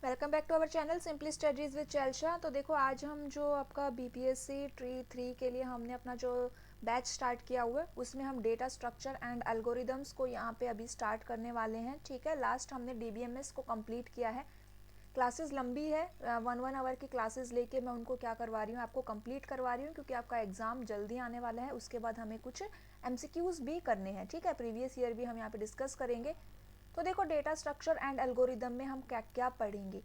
Welcome back to our channel Simply Studies with चैल्शा। तो देखो आज हम जो आपका बीपीएससी ट्री 3 के लिए हमने अपना जो बैच स्टार्ट किया हुआ है उसमें हम डेटा स्ट्रक्चर एंड एल्गोरिदम्स को यहाँ पे अभी स्टार्ट करने वाले हैं। ठीक है, लास्ट हमने डीबीएमएस को कंप्लीट किया है। क्लासेस लंबी है, 1 आवर की क्लासेस लेके मैं उनको क्या करवा रही हूँ, आपको कंप्लीट करवा रही हूँ क्योंकि आपका एग्जाम जल्दी आने वाला है। उसके बाद हमें कुछ एमसीक्यूज भी करने हैं। ठीक है, प्रीवियस ईयर भी हम यहाँ पे डिस्कस करेंगे। तो देखो डेटा स्ट्रक्चर एंड एल्गोरिदम में हम क्या क्या पढ़ेंगे।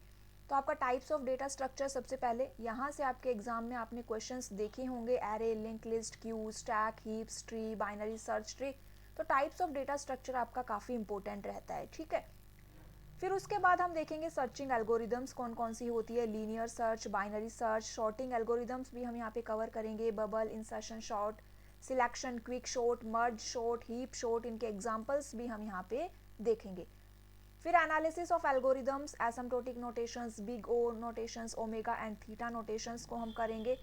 तो आपका टाइप्स ऑफ डेटा स्ट्रक्चर, सबसे पहले यहाँ से आपके एग्जाम में आपने क्वेश्चंस देखे होंगे, array, link list, Q, stack, heaps, tree, binary search tree. तो टाइप्स ऑफ डेटा स्ट्रक्चर आपका काफ़ी इंपॉर्टेंट रहता है। ठीक है, फिर उसके बाद हम देखेंगे सर्चिंग एल्गोरिदम्स कौन कौन सी होती है, linear search, binary search, sorting algorithms भी हम यहाँ पे कवर करेंगे, bubble, insertion sort, selection, quick sort, merge sort, heap sort, इनके एग्जाम्पल्स भी हम यहाँ पे देखेंगे। फिर analysis of algorithms, asymptotic notations, big O notations, omega and theta notations को हम करेंगे।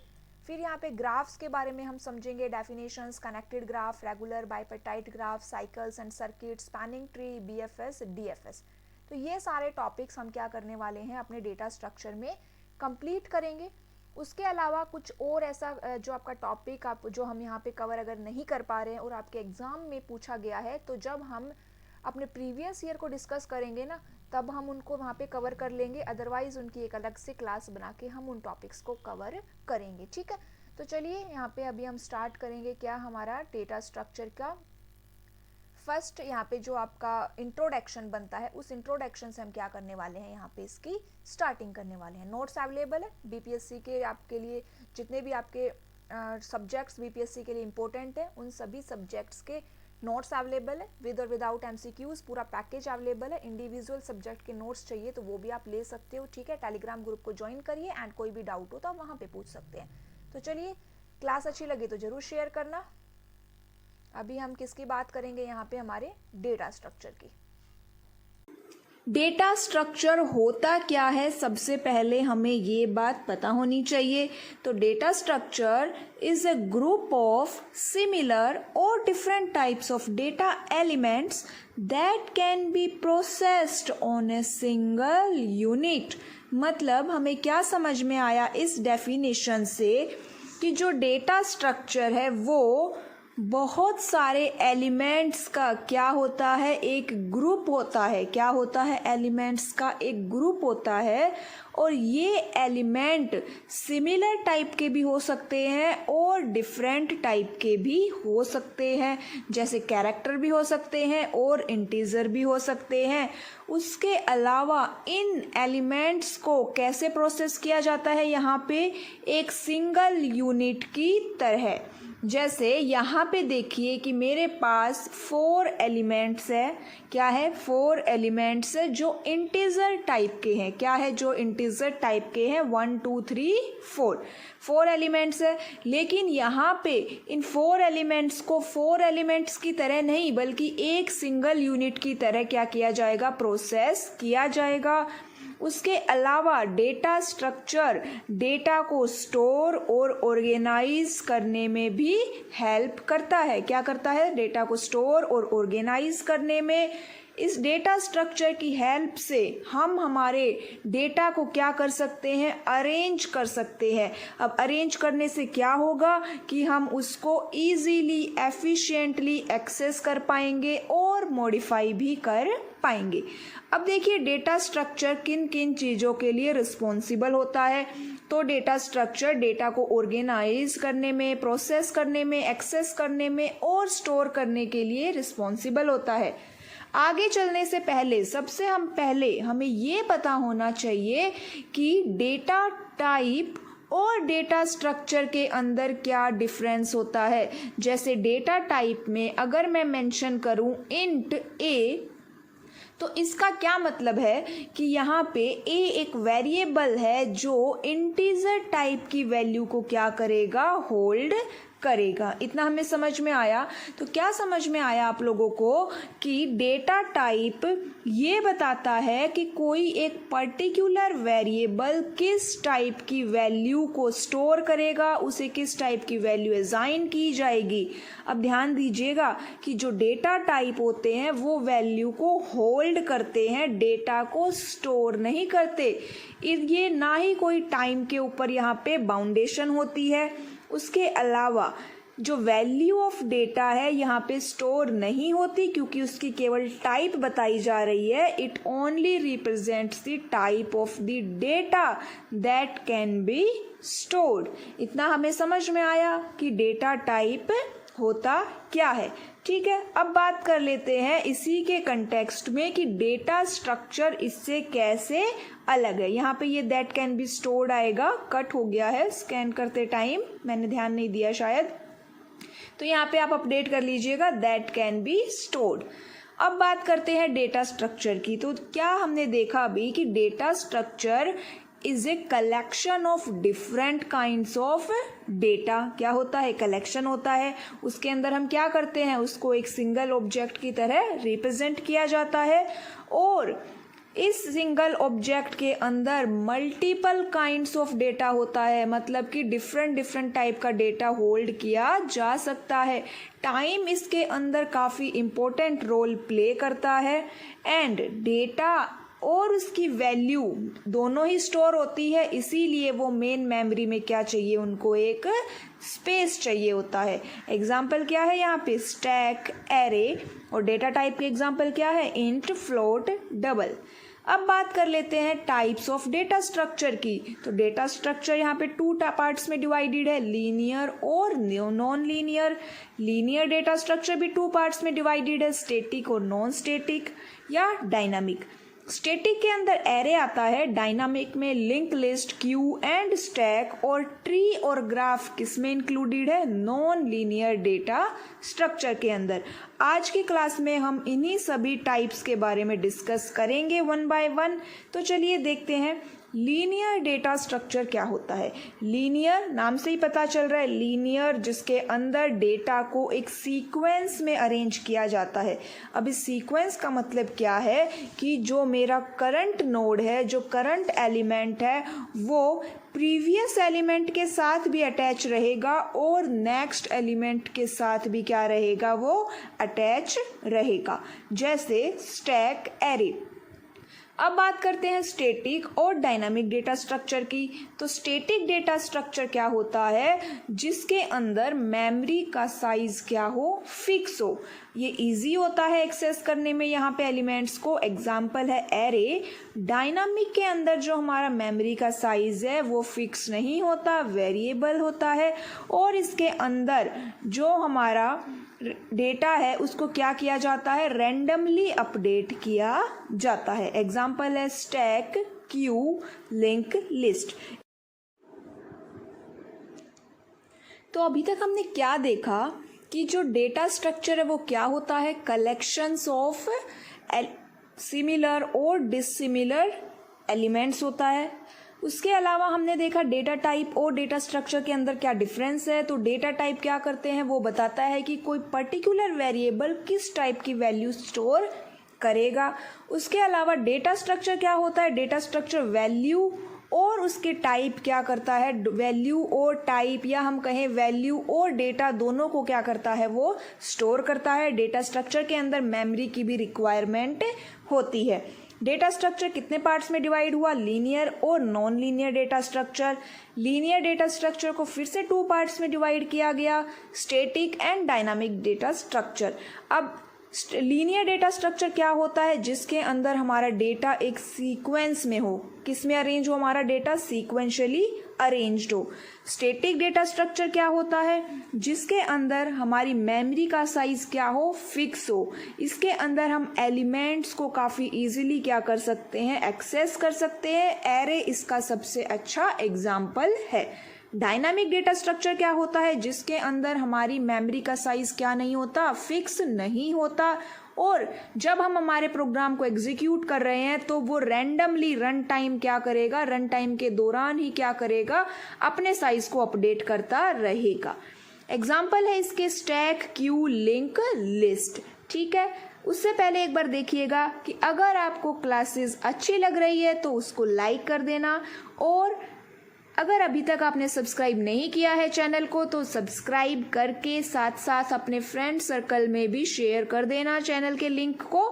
फिर यहाँ पे ग्राफ्स के बारे में हम समझेंगे, definitions, connected graph, regular, bipartite graph, cycles and circuit, spanning tree, BFS, DFS. तो ये सारे टॉपिक्स हम क्या करने वाले हैं, अपने डेटा स्ट्रक्चर में कंप्लीट करेंगे। उसके अलावा कुछ और ऐसा जो आपका टॉपिक आप जो हम यहाँ पे कवर अगर नहीं कर पा रहे हैं और आपके एग्जाम में पूछा गया है, तो जब हम अपने प्रीवियस ईयर को डिस्कस करेंगे ना, तब हम उनको वहाँ पे कवर कर लेंगे। अदरवाइज उनकी एक अलग से क्लास बना के हम उन टॉपिक्स को कवर करेंगे। ठीक है, तो चलिए यहाँ पे अभी हम स्टार्ट करेंगे क्या हमारा डेटा स्ट्रक्चर का। फर्स्ट यहाँ पे जो आपका इंट्रोडक्शन बनता है, उस इंट्रोडक्शन से हम क्या करने वाले हैं, यहाँ पे इसकी स्टार्टिंग करने वाले हैं। नोट्स अवेलेबल है बीपीएससी के आपके लिए, जितने भी आपके सब्जेक्ट्स बीपीएससी के लिए इंपॉर्टेंट है उन सभी सब्जेक्ट्स के नोट्स अवेलेबल है, विद और विदाउट एमसीक्यूज, पूरा पैकेज अवेलेबल है। इंडिविजुअल सब्जेक्ट के नोट्स चाहिए तो वो भी आप ले सकते हो। ठीक है, टेलीग्राम ग्रुप को ज्वाइन करिए एंड कोई भी डाउट हो तो आप वहाँ पे पूछ सकते हैं। तो चलिए, क्लास अच्छी लगी तो जरूर शेयर करना। अभी हम किसकी बात करेंगे, यहाँ पे हमारे डेटा स्ट्रक्चर की। डेटा स्ट्रक्चर होता क्या है, सबसे पहले हमें ये बात पता होनी चाहिए। तो data structure is a group of similar और different types of data elements that can be processed on a single unit. मतलब हमें क्या समझ में आया इस डेफिनेशन से कि जो डेटा स्ट्रक्चर है वो बहुत सारे एलिमेंट्स का क्या होता है, एक ग्रुप होता है। क्या होता है, एलिमेंट्स का एक ग्रुप होता है। और ये एलिमेंट सिमिलर टाइप के भी हो सकते हैं और डिफरेंट टाइप के भी हो सकते हैं, जैसे कैरेक्टर भी हो सकते हैं और इंटीजर भी हो सकते हैं। उसके अलावा इन एलिमेंट्स को कैसे प्रोसेस किया जाता है, यहाँ पे एक सिंगल यूनिट की तरह। जैसे यहाँ पे देखिए कि मेरे पास 4 एलिमेंट्स है। क्या है, 4 एलिमेंट्स है जो इंटीजर टाइप के हैं। क्या है, जो इंटीजर टाइप के हैं, 1 2 3 4 एलिमेंट्स है। लेकिन यहाँ पे इन 4 एलिमेंट्स को 4 एलिमेंट्स की तरह नहीं बल्कि एक सिंगल यूनिट की तरह क्या किया जाएगा, प्रोसेस किया जाएगा। उसके अलावा डेटा स्ट्रक्चर डेटा को स्टोर और ऑर्गेनाइज करने में भी हेल्प करता है। क्या करता है, डेटा को स्टोर और ऑर्गेनाइज करने में। इस डेटा स्ट्रक्चर की हेल्प से हम हमारे डेटा को क्या कर सकते हैं, अरेंज कर सकते हैं। अब अरेंज करने से क्या होगा कि हम उसको इजीली एफिशिएंटली एक्सेस कर पाएंगे और मॉडिफाई भी कर पाएंगे। अब देखिए डेटा स्ट्रक्चर किन किन चीज़ों के लिए रिस्पॉन्सिबल होता है। तो डेटा स्ट्रक्चर डेटा को ऑर्गेनाइज करने में, प्रोसेस करने में, एक्सेस करने में और स्टोर करने के लिए रिस्पॉन्सिबल होता है। आगे चलने से पहले सबसे पहले हमें ये पता होना चाहिए कि डेटा टाइप और डेटा स्ट्रक्चर के अंदर क्या डिफरेंस होता है। जैसे डेटा टाइप में अगर मैं मेंशन करूं इंट ए, तो इसका क्या मतलब है कि यहाँ पे a एक वेरिएबल है जो इंटीजर टाइप की वैल्यू को क्या करेगा, होल्ड करेगा। इतना हमें समझ में आया। तो क्या समझ में आया आप लोगों को कि डेटा टाइप ये बताता है कि कोई एक पर्टिकुलर वेरिएबल किस टाइप की वैल्यू को स्टोर करेगा, उसे किस टाइप की वैल्यू असाइन की जाएगी। अब ध्यान दीजिएगा कि जो डेटा टाइप होते हैं वो वैल्यू को होल्ड करते हैं, डेटा को स्टोर नहीं करते। ये ना ही कोई टाइम के ऊपर यहाँ पे बाउंडेशन होती है। उसके अलावा जो वैल्यू ऑफ डेटा है यहाँ पे स्टोर नहीं होती, क्योंकि उसकी केवल टाइप बताई जा रही है। It only represents the type of the data that can be stored. इतना हमें समझ में आया कि डेटा टाइप होता क्या है। ठीक है, अब बात कर लेते हैं इसी के कंटेक्स्ट में कि डेटा स्ट्रक्चर इससे कैसे अलग है। यहाँ पे ये दैट कैन बी स्टोर्ड आएगा, कट हो गया है स्कैन करते टाइम, मैंने ध्यान नहीं दिया शायद, तो यहाँ पे आप अपडेट कर लीजिएगा दैट कैन बी स्टोर्ड। अब बात करते हैं डेटा स्ट्रक्चर की। तो क्या हमने देखा अभी कि data structure is a collection of different kinds of data. क्या होता है? कलेक्शन होता है। उसके अंदर हम क्या करते हैं, उसको एक सिंगल ऑब्जेक्ट की तरह रिप्रेजेंट किया जाता है, और इस सिंगल ऑब्जेक्ट के अंदर मल्टीपल काइंड्स ऑफ डेटा होता है, मतलब कि डिफरेंट टाइप का डेटा होल्ड किया जा सकता है। टाइम इसके अंदर काफ़ी इम्पोर्टेंट रोल प्ले करता है, एंड डेटा और उसकी वैल्यू दोनों ही स्टोर होती है, इसीलिए वो मेन मेमोरी में क्या चाहिए, उनको एक स्पेस चाहिए होता है। एग्जाम्पल क्या है यहाँ पे? स्टैक, एरे, और डेटा टाइप के एग्जाम्पल क्या है? Int, float, double. अब बात कर लेते हैं टाइप्स ऑफ डेटा स्ट्रक्चर की। तो डेटा स्ट्रक्चर यहाँ पे टू पार्ट्स में डिवाइडेड है, लीनियर और non linear. Linear data structure भी टू पार्ट्स में डिवाइडेड है, स्टैटिक और नॉन स्टैटिक या डायनामिक। स्टैटिक के अंदर एरे आता है, डायनामिक में link list, Q and stack, और ट्री और ग्राफ किसमें इंक्लूडेड है? नॉन लीनियर डेटा स्ट्रक्चर के अंदर। आज की क्लास में हम इन्हीं सभी टाइप्स के बारे में डिस्कस करेंगे वन बाय वन। तो चलिए देखते हैं लीनियर डेटा स्ट्रक्चर क्या होता है। लीनियर नाम से ही पता चल रहा है, लीनियर जिसके अंदर डेटा को एक सीक्वेंस में अरेंज किया जाता है। अब इस सीक्वेंस का मतलब क्या है कि जो मेरा करंट नोड है, जो करंट एलिमेंट है, वो प्रीवियस एलिमेंट के साथ भी अटैच रहेगा और नेक्स्ट एलिमेंट के साथ भी क्या रहेगा, वो अटैच रहेगा, जैसे स्टैक, एरे। अब बात करते हैं स्टैटिक और डायनामिक डेटा स्ट्रक्चर की। तो स्टैटिक डेटा स्ट्रक्चर क्या होता है? जिसके अंदर मेमोरी का साइज क्या हो, फिक्स हो। ये इजी होता है एक्सेस करने में यहाँ पे एलिमेंट्स को। एग्जाम्पल है एरे। डायनामिक के अंदर जो हमारा मेमोरी का साइज है वो फिक्स नहीं होता, वेरिएबल होता है, और इसके अंदर जो हमारा डेटा है उसको क्या किया जाता है, रैंडमली अपडेट किया जाता है। एग्जाम्पल है स्टैक, क्यू, लिंक लिस्ट। तो अभी तक हमने क्या देखा कि जो डेटा स्ट्रक्चर है वो क्या होता है, कलेक्शंस ऑफ सिमिलर और डिसिमिलर एलिमेंट्स होता है। उसके अलावा हमने देखा डेटा टाइप और डेटा स्ट्रक्चर के अंदर क्या डिफरेंस है। तो डेटा टाइप क्या करते हैं, वो बताता है कि कोई पर्टिकुलर वेरिएबल किस टाइप की वैल्यू स्टोर करेगा। उसके अलावा डेटा स्ट्रक्चर क्या होता है, डेटा स्ट्रक्चर वैल्यू और उसके टाइप क्या करता है, वैल्यू और टाइप, या हम कहें वैल्यू और डेटा दोनों को क्या करता है, वो स्टोर करता है। डेटा स्ट्रक्चर के अंदर मेमोरी की भी रिक्वायरमेंट होती है। डेटा स्ट्रक्चर कितने पार्ट्स में डिवाइड हुआ, लीनियर और non linear data structure. Linear data structure को फिर से टू पार्ट्स में डिवाइड किया गया, static and dynamic data structure. अब लीनियर डेटा स्ट्रक्चर क्या होता है, जिसके अंदर हमारा डेटा एक सीक्वेंस में हो। किस में अरेंज हो हमारा डेटा, सीक्वेंशियली अरेंज्ड हो। स्टैटिक डेटा स्ट्रक्चर क्या होता है, जिसके अंदर हमारी मेमोरी का साइज क्या हो, फिक्स हो। इसके अंदर हम एलिमेंट्स को काफ़ी इजीली क्या कर सकते हैं, एक्सेस कर सकते हैं। एरे इसका सबसे अच्छा एग्जाम्पल है। डायनामिक डेटा स्ट्रक्चर क्या होता है, जिसके अंदर हमारी मेमोरी का साइज क्या नहीं होता, फिक्स नहीं होता, और जब हम हमारे प्रोग्राम को एग्जीक्यूट कर रहे हैं तो वो रैंडमली रन टाइम क्या करेगा, रन टाइम के दौरान ही क्या करेगा, अपने साइज को अपडेट करता रहेगा। एग्जाम्पल है इसके स्टैक, क्यू, लिंक, लिस्ट। ठीक है, उससे पहले एक बार देखिएगा कि अगर आपको क्लासेस अच्छी लग रही है तो उसको लाइक कर देना, और अगर अभी तक आपने सब्सक्राइब नहीं किया है चैनल को तो सब्सक्राइब करके साथ साथ अपने फ्रेंड सर्कल में भी शेयर कर देना चैनल के लिंक को।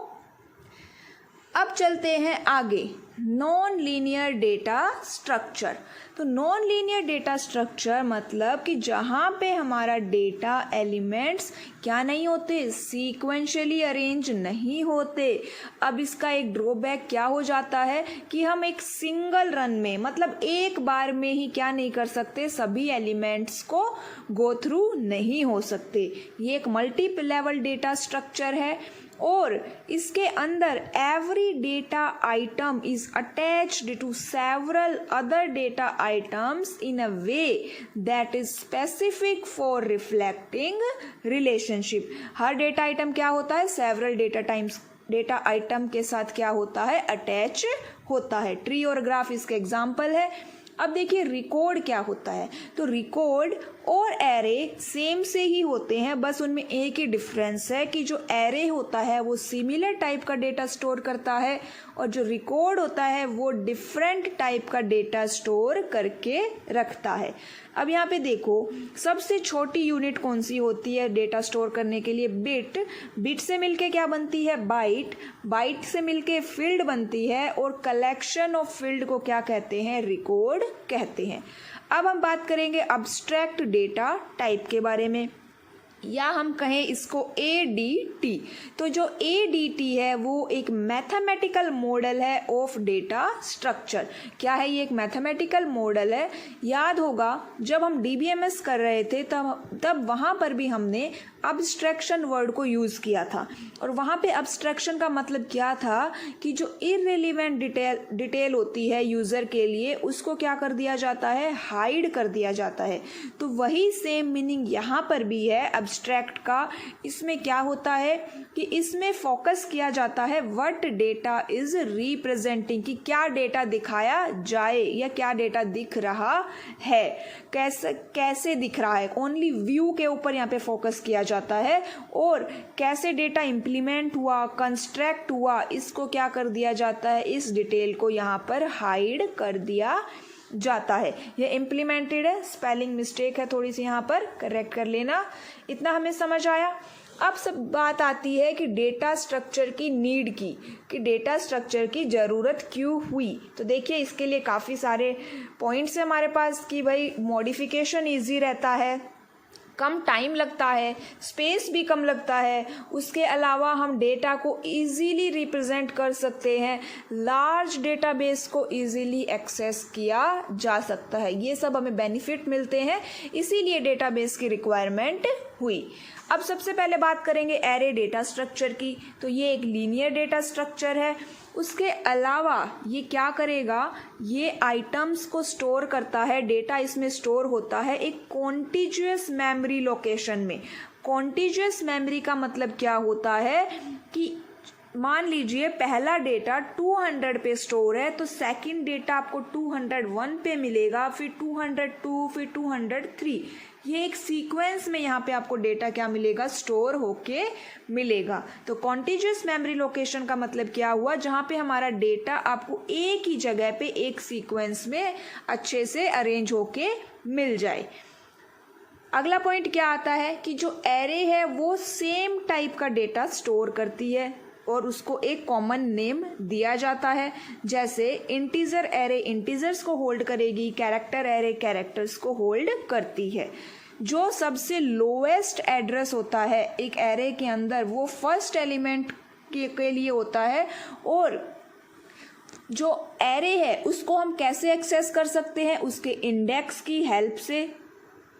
अब चलते हैं आगे, नॉन लीनियर डेटा स्ट्रक्चर। तो नॉन लीनियर डेटा स्ट्रक्चर मतलब कि जहाँ पे हमारा डेटा एलिमेंट्स क्या नहीं होते, सीक्वेंशियली अरेंज नहीं होते। अब इसका एक ड्रॉबैक क्या हो जाता है कि हम एक सिंगल रन में, मतलब एक बार में ही क्या नहीं कर सकते, सभी एलिमेंट्स को गो थ्रू नहीं हो सकते। ये एक मल्टी लेवल डेटा स्ट्रक्चर है और इसके अंदर every data item is attached to several other data items in a way that is specific for reflecting relationship. हर डेटा आइटम क्या होता है, सेवरल डेटा आइटम के साथ क्या होता है, अटैच होता है। ट्री और ग्राफ इसके एग्जाम्पल है। अब देखिए रिकॉर्ड क्या होता है, तो रिकॉर्ड और एरे सेम से ही होते हैं, बस उनमें एक ही डिफरेंस है कि जो एरे होता है वो सिमिलर टाइप का डेटा स्टोर करता है और जो रिकॉर्ड होता है वो डिफरेंट टाइप का डेटा स्टोर करके रखता है। अब यहाँ पे देखो सबसे छोटी यूनिट कौन सी होती है डेटा स्टोर करने के लिए, बिट। बिट से मिलके क्या बनती है, बाइट। बाइट से मिलके फील्ड बनती है और कलेक्शन ऑफ फील्ड को क्या कहते हैं, रिकॉर्ड कहते हैं। अब हम बात करेंगे अब्स्ट्रैक्ट डेटा टाइप के बारे में, या हम कहें इसको ADT। तो जो ADT है वो एक मैथमेटिकल मॉडल है ऑफ डेटा स्ट्रक्चर। क्या है ये, एक मैथमेटिकल मॉडल है। याद होगा जब हम DBMS कर रहे थे तब वहाँ पर भी हमने अब्स्ट्रैक्शन वर्ड को यूज़ किया था, और वहाँ पे अब्स्ट्रैक्शन का मतलब क्या था कि जो इररिलेवेंट डिटेल होती है यूज़र के लिए उसको क्या कर दिया जाता है, हाइड कर दिया जाता है। तो वही सेम मीनिंग यहाँ पर भी है अब्स्ट्रैक्ट का। इसमें क्या होता है कि इसमें फोकस किया जाता है व्हाट डेटा इज रिप्रेजेंटिंग, कि क्या डेटा दिखाया जाए या क्या डेटा दिख रहा है, कैसे दिख रहा है। ओनली व्यू के ऊपर यहाँ पे फोकस किया जाता है, और कैसे डेटा इंप्लीमेंट हुआ, कंस्ट्रक्ट हुआ, इसको क्या कर दिया जाता है, इस डिटेल को यहाँ पर हाइड कर दिया जाता है। ये इम्प्लीमेंटेड है, स्पेलिंग मिस्टेक है थोड़ी सी, यहाँ पर करेक्ट कर लेना। इतना हमें समझ आया। अब सब बात आती है कि डेटा स्ट्रक्चर की नीड की, कि डेटा स्ट्रक्चर की ज़रूरत क्यों हुई। तो देखिए इसके लिए काफ़ी सारे पॉइंट्स हैं हमारे पास कि भाई मॉडिफिकेशन ईजी रहता है, कम टाइम लगता है, स्पेस भी कम लगता है, उसके अलावा हम डेटा को इजीली रिप्रेजेंट कर सकते हैं, लार्ज डेटाबेस को इजीली एक्सेस किया जा सकता है। ये सब हमें बेनिफिट मिलते हैं, इसीलिए डेटाबेस की रिक्वायरमेंट हुई। अब सबसे पहले बात करेंगे एरे डेटा स्ट्रक्चर की। तो ये एक लीनियर डेटा स्ट्रक्चर है। उसके अलावा ये क्या करेगा, ये आइटम्स को स्टोर करता है, डेटा इसमें स्टोर होता है एक कॉन्टिग्युअस मेमोरी लोकेशन में। कॉन्टिग्युअस मेमोरी का मतलब क्या होता है कि मान लीजिए पहला डेटा 200 पे स्टोर है, तो सेकंड डेटा आपको 201 पे मिलेगा, फिर 202, फिर 203। ये एक सीक्वेंस में यहाँ पे आपको डेटा क्या मिलेगा, स्टोर होके मिलेगा। तो कॉन्टिग्युअस मेमोरी लोकेशन का मतलब क्या हुआ, जहाँ पे हमारा डेटा आपको एक ही जगह पे एक सीक्वेंस में अच्छे से अरेंज होके मिल जाए। अगला पॉइंट क्या आता है कि जो एरे है वो सेम टाइप का डेटा स्टोर करती है और उसको एक कॉमन नेम दिया जाता है। जैसे इंटीजर एरे इंटीजर्स को होल्ड करेगी, कैरेक्टर एरे कैरेक्टर्स को होल्ड करती है। जो सबसे लोएस्ट एड्रेस होता है एक एरे के अंदर वो फर्स्ट एलिमेंट के लिए होता है, और जो एरे है उसको हम कैसे एक्सेस कर सकते हैं, उसके इंडेक्स की हेल्प से।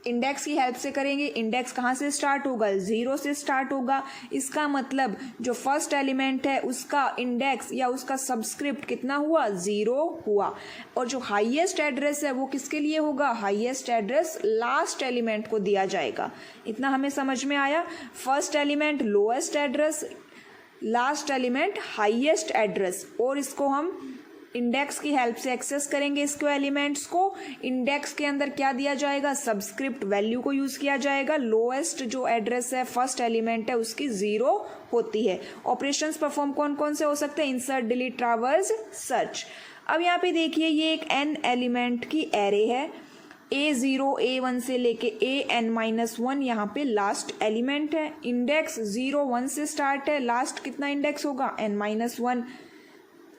इंडेक्स की हेल्प से करेंगे। इंडेक्स कहाँ से स्टार्ट होगा, 0 से स्टार्ट होगा। इसका मतलब जो फर्स्ट एलिमेंट है उसका इंडेक्स या उसका सबस्क्रिप्ट कितना हुआ, 0 हुआ। और जो हाईएस्ट एड्रेस है वो किसके लिए होगा, हाईएस्ट एड्रेस लास्ट एलिमेंट को दिया जाएगा। इतना हमें समझ में आया। First element lowest address, last element highest address, और इसको हम इंडेक्स की हेल्प से एक्सेस करेंगे इसको एलिमेंट्स को। इंडेक्स के अंदर क्या दिया जाएगा, सबस्क्रिप्ट वैल्यू को यूज किया जाएगा। लोएस्ट जो एड्रेस है फर्स्ट एलिमेंट है उसकी 0 होती है। ऑपरेशंस परफॉर्म कौन कौन से हो सकते हैं, इंसर्ट, डिलीट, ट्रैवर्स, सर्च। अब यहाँ पे देखिए ये एक n एलिमेंट की एरे है, A0 A1 से लेके AN-1 यहाँ पे लास्ट एलिमेंट है। इंडेक्स 0 1 से स्टार्ट है, लास्ट कितना इंडेक्स होगा n-1।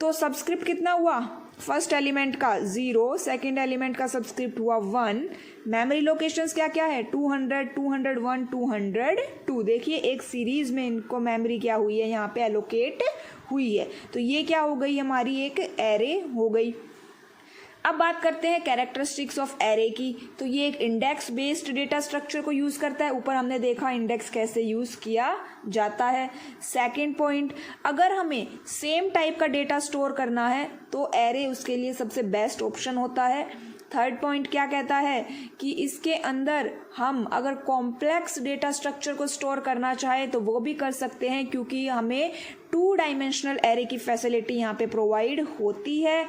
तो सबस्क्रिप्ट कितना हुआ, फर्स्ट एलिमेंट का 0, सेकंड एलिमेंट का सबस्क्रिप्ट हुआ 1। मेमोरी लोकेशंस क्या क्या है, 200 201 202। देखिए एक सीरीज में इनको मेमोरी क्या हुई है, यहाँ पे एलोकेट हुई है। तो ये क्या हो गई, हमारी एक एरे हो गई। अब बात करते हैं कैरेक्टरिस्टिक्स ऑफ एरे की। तो ये एक इंडेक्स बेस्ड डेटा स्ट्रक्चर को यूज करता है। ऊपर हमने देखा इंडेक्स कैसे यूज किया जाता है। सेकंड पॉइंट, अगर हमें सेम टाइप का डेटा स्टोर करना है तो एरे उसके लिए सबसे बेस्ट ऑप्शन होता है। थर्ड पॉइंट क्या कहता है कि इसके अंदर हम अगर कॉम्प्लेक्स डेटा स्ट्रक्चर को स्टोर करना चाहे तो वो भी कर सकते हैं, क्योंकि हमें 2 डायमेंशनल एरे की फैसिलिटी यहाँ पे प्रोवाइड होती है।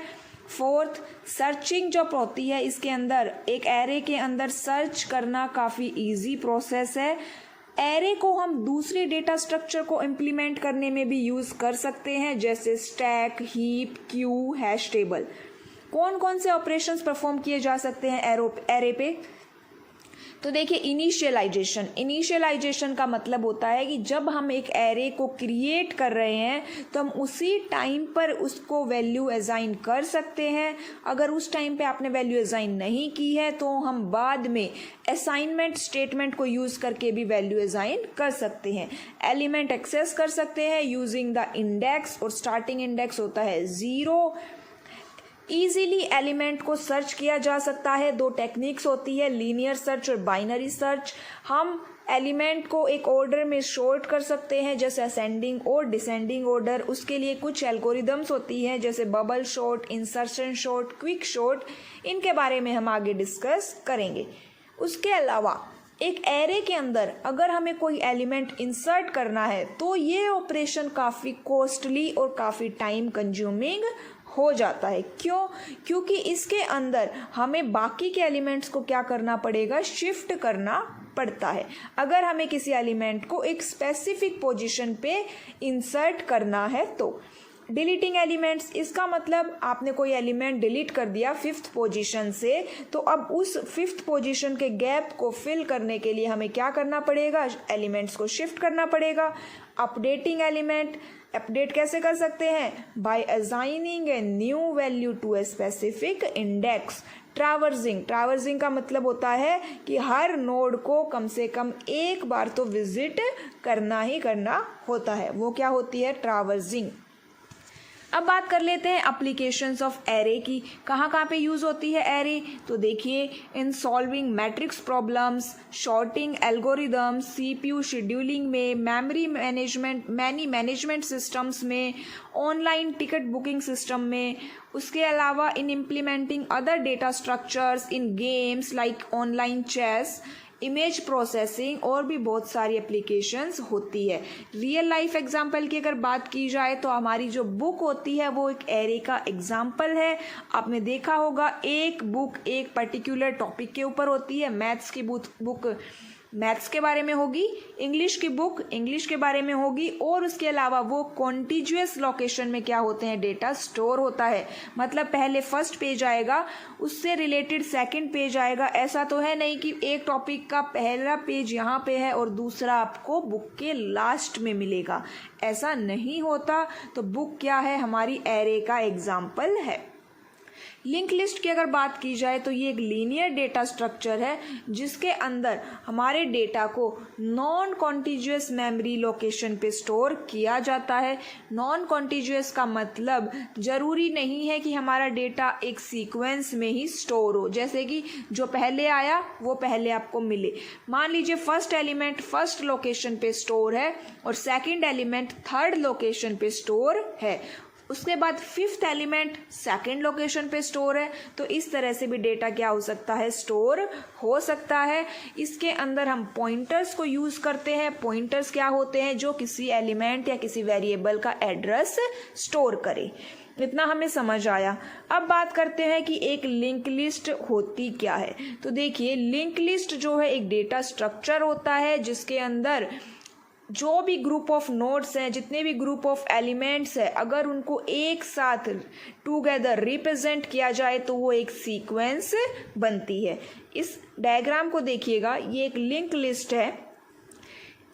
फोर्थ, सर्चिंग जो होती है इसके अंदर, एक एरे के अंदर सर्च करना काफ़ी इजी प्रोसेस है। एरे को हम दूसरे डेटा स्ट्रक्चर को इम्प्लीमेंट करने में भी यूज़ कर सकते हैं, जैसे stack, heap, Q, hash table. कौन कौन से ऑपरेशंस परफॉर्म किए जा सकते हैं एरे पे, तो देखिए इनिशियलाइजेशन का मतलब होता है कि जब हम एक एरे को क्रिएट कर रहे हैं तो हम उसी टाइम पर उसको वैल्यू असाइन कर सकते हैं। अगर उस टाइम पे आपने वैल्यू असाइन नहीं की है तो हम बाद में असाइनमेंट स्टेटमेंट को यूज करके भी वैल्यू असाइन कर सकते हैं। एलिमेंट एक्सेस कर सकते हैं यूजिंग द इंडेक्स, और स्टार्टिंग इंडेक्स होता है 0। इजीली एलिमेंट को सर्च किया जा सकता है। 2 टेक्निक्स होती है, लीनियर सर्च और बाइनरी सर्च। हम एलिमेंट को एक ऑर्डर में शॉर्ट कर सकते हैं, जैसे असेंडिंग और डिसेंडिंग ऑर्डर। उसके लिए कुछ एल्गोरिदम्स होती हैं, जैसे bubble short, insertion short, quick short. इनके बारे में हम आगे डिस्कस करेंगे। उसके अलावा एक एरे के अंदर अगर हमें कोई एलिमेंट इंसर्ट करना है तो ये ऑपरेशन काफ़ी कॉस्टली और काफ़ी टाइम कंज्यूमिंग हो जाता है। क्यों? क्योंकि इसके अंदर हमें बाकी के एलिमेंट्स को क्या करना पड़ेगा, शिफ्ट करना पड़ता है। अगर हमें किसी एलिमेंट को एक स्पेसिफिक पोजीशन पे इंसर्ट करना है तो डिलीटिंग एलिमेंट्स, इसका मतलब आपने कोई एलिमेंट डिलीट कर दिया 5th पोजीशन से, तो अब उस 5th पोजीशन के गैप को फिल करने के लिए हमें क्या करना पड़ेगा, एलिमेंट्स को शिफ्ट करना पड़ेगा। अपडेटिंग एलिमेंट, अपडेट कैसे कर सकते हैं, by assigning a new value to a specific index. Traversing का मतलब होता है कि हर नोड को कम से कम एक बार तो विजिट करना ही करना होता है, वो क्या होती है, ट्रैवर्सिंग। अब बात कर लेते हैं एप्लीकेशंस ऑफ एरे की, कहाँ कहाँ पे यूज़ होती है एरे। तो देखिए, in solving matrix problems, sorting algorithms, CPU scheduling में, memory management, many management systems में, ऑनलाइन टिकट बुकिंग सिस्टम में। उसके अलावा in implementing other data structures in games like online chess, image processing, और भी बहुत सारी एप्लीकेशंस होती है। रियल लाइफ एग्जांपल की अगर बात की जाए तो हमारी जो बुक होती है वो एक एरे का एग्जांपल है। आपने देखा होगा एक बुक एक पर्टिकुलर टॉपिक के ऊपर होती है। मैथ्स की बुक मैथ्स के बारे में होगी, इंग्लिश की बुक इंग्लिश के बारे में होगी, और उसके अलावा वो कॉन्टिन्यूअस लोकेशन में क्या होते हैं, डेटा स्टोर होता है। मतलब पहले फर्स्ट पेज आएगा, उससे रिलेटेड सेकंड पेज आएगा। ऐसा तो है नहीं कि एक टॉपिक का पहला पेज यहाँ पे है और दूसरा आपको बुक के लास्ट में मिलेगा, ऐसा नहीं होता। तो बुक क्या है, हमारी एरे का एग्जाम्पल है। लिंक लिस्ट की अगर बात की जाए तो ये एक लीनियर डेटा स्ट्रक्चर है जिसके अंदर हमारे डेटा को नॉन कॉन्टिन्यूअस मेमोरी लोकेशन पे स्टोर किया जाता है। नॉन कॉन्टिन्यूअस का मतलब जरूरी नहीं है कि हमारा डेटा एक सीक्वेंस में ही स्टोर हो, जैसे कि जो पहले आया वो पहले आपको मिले। मान लीजिए फर्स्ट एलिमेंट फर्स्ट लोकेशन पे स्टोर है और सेकेंड एलिमेंट थर्ड लोकेशन पे स्टोर है, उसके बाद 5th एलिमेंट सेकंड लोकेशन पे स्टोर है। तो इस तरह से भी डेटा क्या हो सकता है, स्टोर हो सकता है। इसके अंदर हम पॉइंटर्स को यूज करते हैं। पॉइंटर्स क्या होते हैं, जो किसी एलिमेंट या किसी वेरिएबल का एड्रेस स्टोर करे। इतना हमें समझ आया। अब बात करते हैं कि एक लिंक लिस्ट होती क्या है। तो देखिए, लिंक लिस्ट जो है एक डेटा स्ट्रक्चर होता है जिसके अंदर जो भी ग्रुप ऑफ नोड्स हैं, जितने भी ग्रुप ऑफ एलिमेंट्स हैं, अगर उनको एक साथ टुगेदर रिप्रेजेंट किया जाए तो वो एक सीक्वेंस बनती है। इस डायग्राम को देखिएगा, ये एक लिंक लिस्ट है।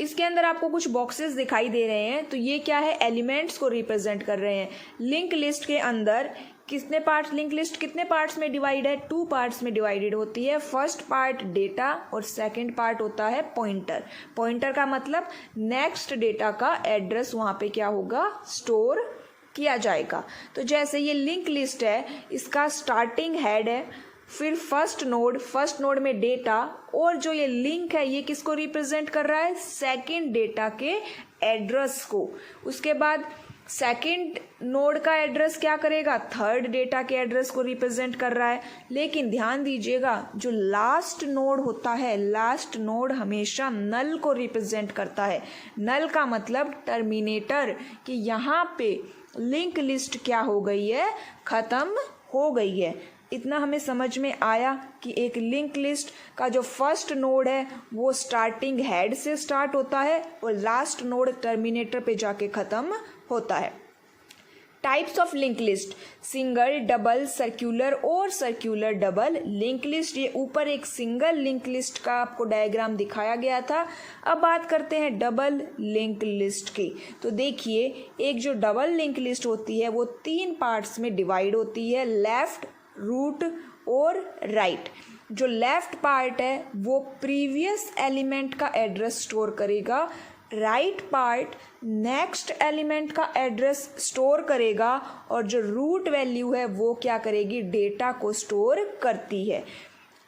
इसके अंदर आपको कुछ बॉक्सेस दिखाई दे रहे हैं, तो ये क्या है, एलिमेंट्स को रिप्रेजेंट कर रहे हैं। लिंक लिस्ट के अंदर कितने पार्ट्स, लिंक लिस्ट कितने पार्ट्स में डिवाइड है, 2 पार्ट्स में डिवाइडेड होती है। फर्स्ट पार्ट डेटा और सेकंड पार्ट होता है पॉइंटर। पॉइंटर का मतलब नेक्स्ट डेटा का एड्रेस वहाँ पे क्या होगा, स्टोर किया जाएगा। तो जैसे ये लिंक लिस्ट है, इसका स्टार्टिंग हेड है, फिर फर्स्ट नोड में डेटा, और जो ये लिंक है ये किसको रिप्रेजेंट कर रहा है, सेकंड डेटा के एड्रेस को। उसके बाद सेकंड नोड का एड्रेस क्या करेगा, थर्ड डेटा के एड्रेस को रिप्रेजेंट कर रहा है। लेकिन ध्यान दीजिएगा, जो लास्ट नोड होता है, लास्ट नोड हमेशा नल को रिप्रेजेंट करता है। नल का मतलब टर्मिनेटर, कि यहाँ पे लिंक लिस्ट क्या हो गई है, खत्म हो गई है। इतना हमें समझ में आया कि एक लिंक लिस्ट का जो फर्स्ट नोड है वो स्टार्टिंग हेड से स्टार्ट होता है और लास्ट नोड टर्मिनेटर पे जाके खत्म होता है। Types of link list, single, double, circular और सर्क्यूलर डबल लिंक लिस्ट। ये ऊपर एक सिंगल लिंक लिस्ट का आपको डायग्राम दिखाया गया था। अब बात करते हैं डबल लिंक लिस्ट की। तो देखिए, एक जो डबल लिंक लिस्ट होती है वो 3 पार्ट्स में डिवाइड होती है, लेफ्ट, रूट और राइट। जो लेफ्ट पार्ट है वो प्रीवियस एलिमेंट का एड्रेस स्टोर करेगा, राइट पार्ट नेक्स्ट एलिमेंट का एड्रेस स्टोर करेगा, और जो रूट वैल्यू है वो क्या करेगी, डेटा को स्टोर करती है।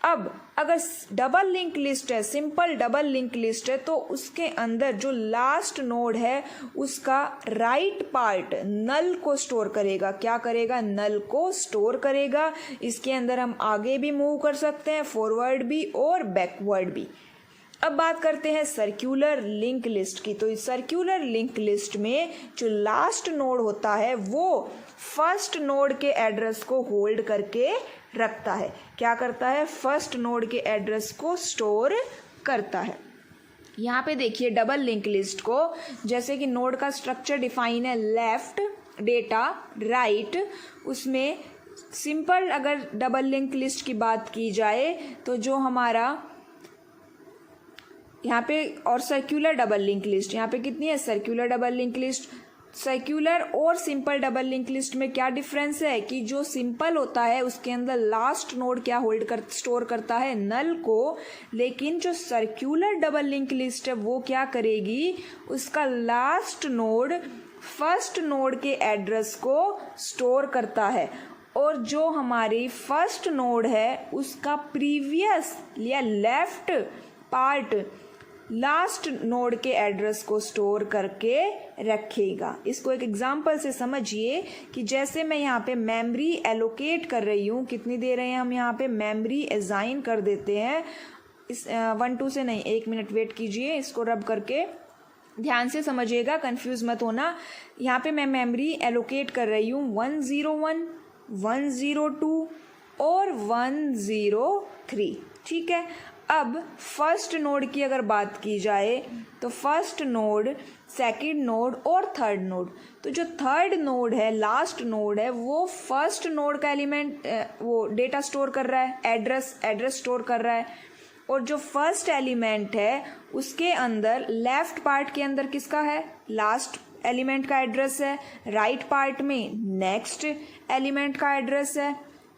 अब अगर डबल लिंक लिस्ट है, सिंपल डबल लिंक लिस्ट है, तो उसके अंदर जो लास्ट नोड है उसका राइट पार्ट नल को स्टोर करेगा। क्या करेगा, नल को स्टोर करेगा। इसके अंदर हम आगे भी मूव कर सकते हैं, फॉरवर्ड भी और बैकवर्ड भी। अब बात करते हैं सर्क्यूलर लिंक लिस्ट की। तो इस सर्क्यूलर लिंक लिस्ट में जो लास्ट नोड होता है वो फर्स्ट नोड के एड्रेस को होल्ड करके रखता है। क्या करता है, फर्स्ट नोड के एड्रेस को स्टोर करता है। यहाँ पे देखिए डबल लिंक लिस्ट को, जैसे कि नोड का स्ट्रक्चर डिफाइन है, लेफ्ट डेटा, राइट। उसमें सिंपल अगर डबल लिंक लिस्ट की बात की जाए तो जो हमारा यहाँ पे, और सर्क्यूलर डबल लिंक लिस्ट यहाँ पे कितनी है, circular double link list. Circular और सिंपल डबल लिंक लिस्ट में क्या डिफरेंस है कि जो सिंपल होता है उसके अंदर लास्ट नोड क्या स्टोर करता है, नल को। लेकिन जो सर्क्यूलर डबल लिंक लिस्ट है वो क्या करेगी, उसका लास्ट नोड फर्स्ट नोड के एड्रेस को स्टोर करता है, और जो हमारी फर्स्ट नोड है उसका प्रीवियस या लेफ्ट पार्ट लास्ट नोड के एड्रेस को स्टोर करके रखेगा। इसको एक एग्जांपल से समझिए कि जैसे मैं यहाँ पे मेमोरी एलोकेट कर रही हूँ, कितनी दे रहे हैं हम यहाँ पे, मेमोरी असाइन कर देते हैं। इस 1-2 से नहीं, 1 मिनट वेट कीजिए, इसको रब करके ध्यान से समझिएगा, कंफ्यूज मत होना। यहाँ पे मैं मेमोरी एलोकेट कर रही हूँ 101, 102 और 103, ठीक है। अब फर्स्ट नोड की अगर बात की जाए तो फर्स्ट नोड, सेकंड नोड और थर्ड नोड। तो जो थर्ड नोड है, लास्ट नोड है, वो फर्स्ट नोड का एलिमेंट वो डेटा स्टोर कर रहा है, एड्रेस स्टोर कर रहा है। और जो फर्स्ट एलिमेंट है उसके अंदर लेफ्ट पार्ट के अंदर किसका है, लास्ट एलिमेंट का एड्रेस है, राइट पार्ट में नेक्स्ट एलिमेंट का एड्रेस है।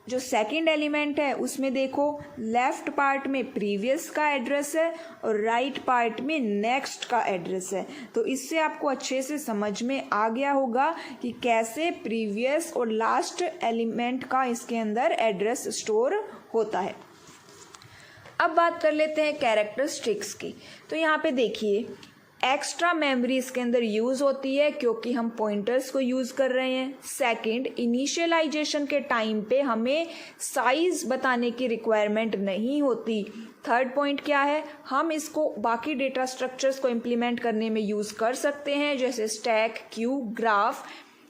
जो सेकंड एलिमेंट है उसमें देखो लेफ्ट पार्ट में प्रीवियस का एड्रेस है और राइट पार्ट में नेक्स्ट का एड्रेस है। तो इससे आपको अच्छे से समझ में आ गया होगा कि कैसे प्रीवियस और लास्ट एलिमेंट का इसके अंदर एड्रेस स्टोर होता है। अब बात कर लेते हैं कैरेक्टरिस्टिक्स की। तो यहाँ पे देखिए एक्स्ट्रा मेमोरी इसके अंदर यूज़ होती है क्योंकि हम पॉइंटर्स को यूज़ कर रहे हैं। सेकंड, इनिशियलाइजेशन के टाइम पे हमें साइज बताने की रिक्वायरमेंट नहीं होती। थर्ड पॉइंट क्या है, हम इसको बाकी डेटा स्ट्रक्चर्स को इम्प्लीमेंट करने में यूज़ कर सकते हैं, जैसे stack, Q, graph.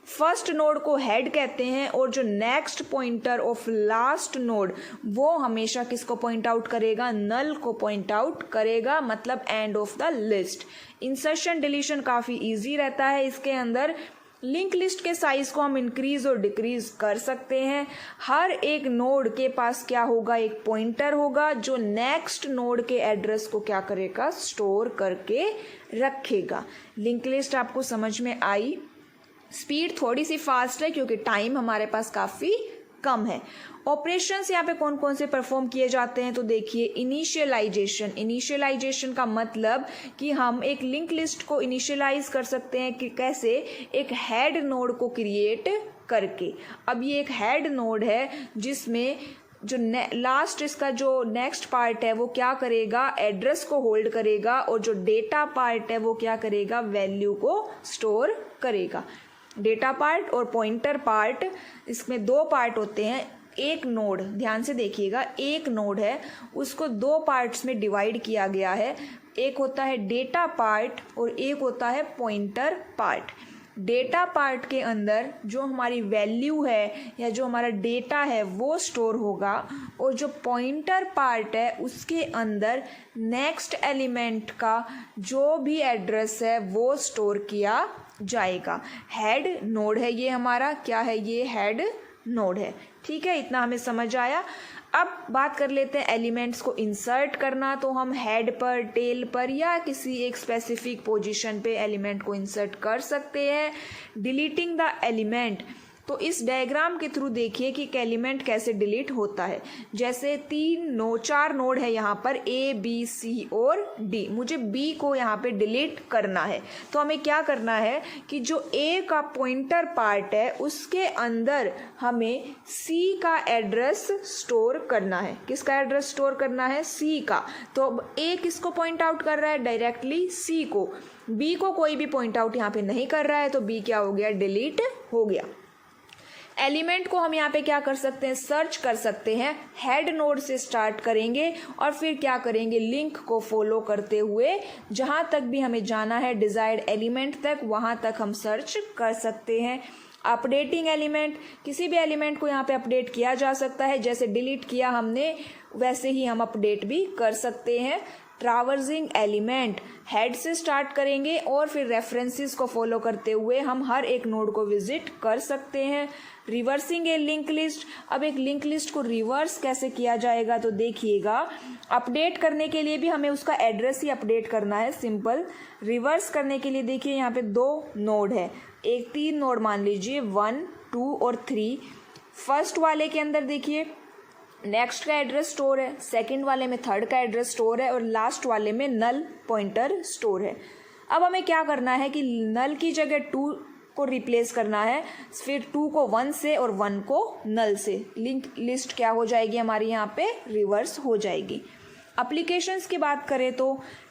First node को हेड कहते हैं और जो next pointer of last node वो हमेशा किसको पॉइंट आउट करेगा, नल को पॉइंट आउट करेगा, मतलब end of the list. Insertion deletion काफ़ी इजी रहता है इसके अंदर। लिंक लिस्ट के साइज को हम इंक्रीज और डिक्रीज कर सकते हैं। हर एक नोड के पास क्या होगा, एक पॉइंटर होगा जो नेक्स्ट नोड के एड्रेस को क्या करेगा, स्टोर करके रखेगा। लिंक लिस्ट आपको समझ में आई। स्पीड थोड़ी सी फास्ट है क्योंकि टाइम हमारे पास काफ़ी कम है। ऑपरेशंस यहाँ पे कौन कौन से परफॉर्म किए जाते हैं तो देखिए, इनिशियलाइजेशन। इनिशियलाइजेशन का मतलब कि हम एक लिंक लिस्ट को इनिशियलाइज कर सकते हैं कि कैसे, एक हेड नोड को क्रिएट करके। अब ये एक हेड नोड है जिसमें जो लास्ट इसका जो नेक्स्ट पार्ट है वो क्या करेगा, एड्रेस को होल्ड करेगा, और जो डेटा पार्ट है वो क्या करेगा, वैल्यू को स्टोर करेगा। डेटा पार्ट और पॉइंटर पार्ट, इसमें दो पार्ट होते हैं। एक नोड, ध्यान से देखिएगा, एक नोड है उसको दो पार्ट्स में डिवाइड किया गया है। एक होता है डेटा पार्ट और एक होता है पॉइंटर पार्ट। डेटा पार्ट के अंदर जो हमारी वैल्यू है या जो हमारा डेटा है वो स्टोर होगा, और जो पॉइंटर पार्ट है उसके अंदर नेक्स्ट एलिमेंट का जो भी एड्रेस है वो स्टोर किया जाएगा। हेड नोड है ये हमारा, क्या है ये, हेड नोड है। ठीक है, इतना हमें समझ आया। अब बात कर लेते हैं एलिमेंट्स को इंसर्ट करना। तो हम हेड पर, टेल पर या किसी एक स्पेसिफिक पोजीशन पे एलिमेंट को इंसर्ट कर सकते हैं। डिलीटिंग द एलिमेंट, तो इस डायग्राम के थ्रू देखिए कि एक एलिमेंट कैसे डिलीट होता है। जैसे चार नोड है यहाँ पर, ए बी सी और डी। मुझे बी को यहाँ पे डिलीट करना है, तो हमें क्या करना है कि जो ए का पॉइंटर पार्ट है उसके अंदर हमें सी का एड्रेस स्टोर करना है। किसका एड्रेस स्टोर करना है, सी का। तो अब ए किसको पॉइंट आउट कर रहा है, डायरेक्टली सी को। बी को कोई भी पॉइंट आउट यहाँ पे नहीं कर रहा है, तो बी क्या हो गया, डिलीट हो गया। एलिमेंट को हम यहाँ पे क्या कर सकते हैं, सर्च कर सकते हैं। हेड नोड से स्टार्ट करेंगे और फिर क्या करेंगे, लिंक को फॉलो करते हुए जहाँ तक भी हमें जाना है डिजायर्ड एलिमेंट तक, वहाँ तक हम सर्च कर सकते हैं। अपडेटिंग एलिमेंट, किसी भी एलिमेंट को यहाँ पे अपडेट किया जा सकता है। जैसे डिलीट किया हमने वैसे ही हम अपडेट भी कर सकते हैं। ट्रावर्सिंग एलिमेंट, हेड से स्टार्ट करेंगे और फिर रेफरेंसेस को फॉलो करते हुए हम हर एक नोड को विजिट कर सकते हैं। रिवर्सिंग ए लिंक लिस्ट, अब एक लिंक लिस्ट को रिवर्स कैसे किया जाएगा तो देखिएगा, अपडेट करने के लिए भी हमें उसका एड्रेस ही अपडेट करना है, सिंपल। रिवर्स करने के लिए देखिए यहाँ पे दो नोड है, एक 3 नोड मान लीजिए, 1, 2 और 3। फर्स्ट वाले के अंदर देखिए नेक्स्ट का एड्रेस स्टोर है, सेकंड वाले में थर्ड का एड्रेस स्टोर है और लास्ट वाले में नल पॉइंटर स्टोर है। अब हमें क्या करना है कि नल की जगह 2 को रिप्लेस करना है, फिर 2 को 1 से और 1 को नल से। लिंक लिस्ट क्या हो जाएगी हमारी, यहाँ पे रिवर्स हो जाएगी। एप्लीकेशंस की बात करें तो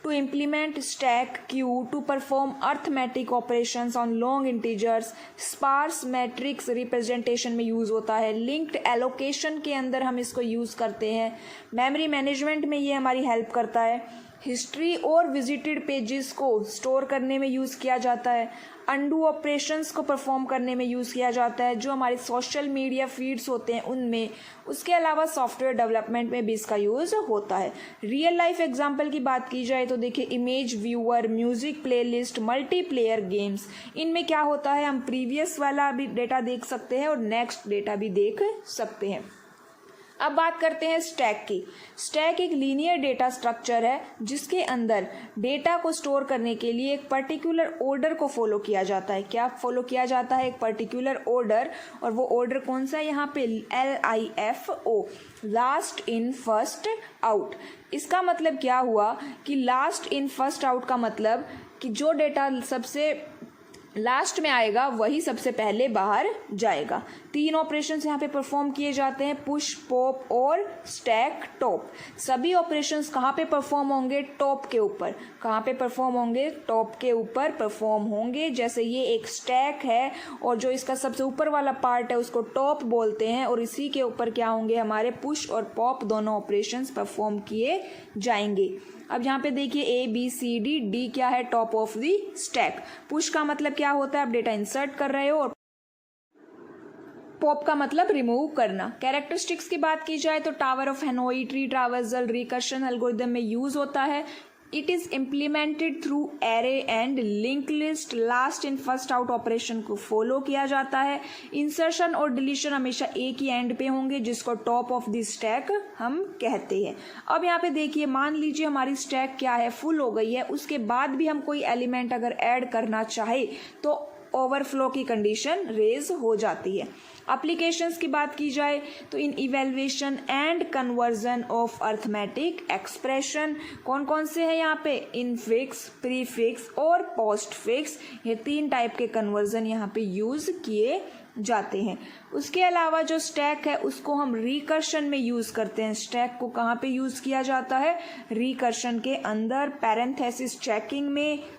to implement stack queue to perform arithmetic operations on long integers, sparse matrix representation में यूज़ होता है। लिंक्ड एलोकेशन के अंदर हम इसको यूज़ करते हैं। मेमोरी मैनेजमेंट में ये हमारी हेल्प करता है। हिस्ट्री और विजिटेड पेजेस को स्टोर करने में यूज़ किया जाता है। अंडू ऑपरेशंस को परफॉर्म करने में यूज़ किया जाता है, जो हमारे सोशल मीडिया फीड्स होते हैं उनमें। उसके अलावा सॉफ्टवेयर डेवलपमेंट में भी इसका यूज़ होता है। रियल लाइफ एग्जांपल की बात की जाए तो देखिए, image viewer, music playlist, multiplayer games, इनमें क्या होता है, हम प्रीवियस वाला भी डेटा देख सकते हैं और नेक्स्ट डेटा भी देख सकते हैं। अब बात करते हैं स्टैक की। स्टैक एक लीनियर डेटा स्ट्रक्चर है जिसके अंदर डेटा को स्टोर करने के लिए एक पर्टिकुलर ऑर्डर को फॉलो किया जाता है। क्या फॉलो किया जाता है, एक पर्टिकुलर ऑर्डर, और वो ऑर्डर कौन सा है यहाँ पे, LIFO, last in first out. इसका मतलब क्या हुआ कि लास्ट इन फर्स्ट आउट का मतलब कि जो डेटा सबसे लास्ट में आएगा वही सबसे पहले बाहर जाएगा। 3 ऑपरेशंस यहाँ पे परफॉर्म किए जाते हैं, पुश, पॉप और स्टैक टॉप। सभी ऑपरेशंस कहाँ पे परफॉर्म होंगे, टॉप के ऊपर। कहाँ पे परफॉर्म होंगे, टॉप के ऊपर परफॉर्म होंगे। जैसे ये एक स्टैक है और जो इसका सबसे ऊपर वाला पार्ट है उसको टॉप बोलते हैं, और इसी के ऊपर क्या होंगे, हमारे पुश और पॉप दोनों ऑपरेशंस परफॉर्म किए जाएंगे। अब यहाँ पे देखिए ABCD, D क्या है, top of the stack. Push का मतलब क्या होता है, आप डेटा इंसर्ट कर रहे हो, और पॉप का मतलब रिमूव करना। कैरेक्टरिस्टिक्स की बात की जाए तो tower of Hanoi tree traversal recursion algorithm में यूज होता है। It is implemented through array and link list, last in first out operation को फॉलो किया जाता है। इंसर्शन और डिलीशन हमेशा एक ही एंड पे होंगे जिसको टॉप ऑफ द स्टैक हम कहते हैं। अब यहाँ पे देखिए, मान लीजिए हमारी स्टैक क्या है, फुल हो गई है, उसके बाद भी हम कोई एलिमेंट अगर ऐड करना चाहे तो ओवरफ्लो की कंडीशन रेज हो जाती है। एप्लीकेशंस की बात की जाए तो in evaluation and conversion of arithmetic expression कौन कौन से हैं यहाँ पे, इनफिक्स, प्रीफिक्स और पोस्टफिक्स, ये 3 टाइप के कन्वर्जन यहाँ पे यूज किए जाते हैं। उसके अलावा जो स्टैक है उसको हम रिकर्शन में यूज करते हैं। स्टैक को कहाँ पे यूज किया जाता है, रिकर्शन के अंदर, पैरेंथेसिस चेकिंग में।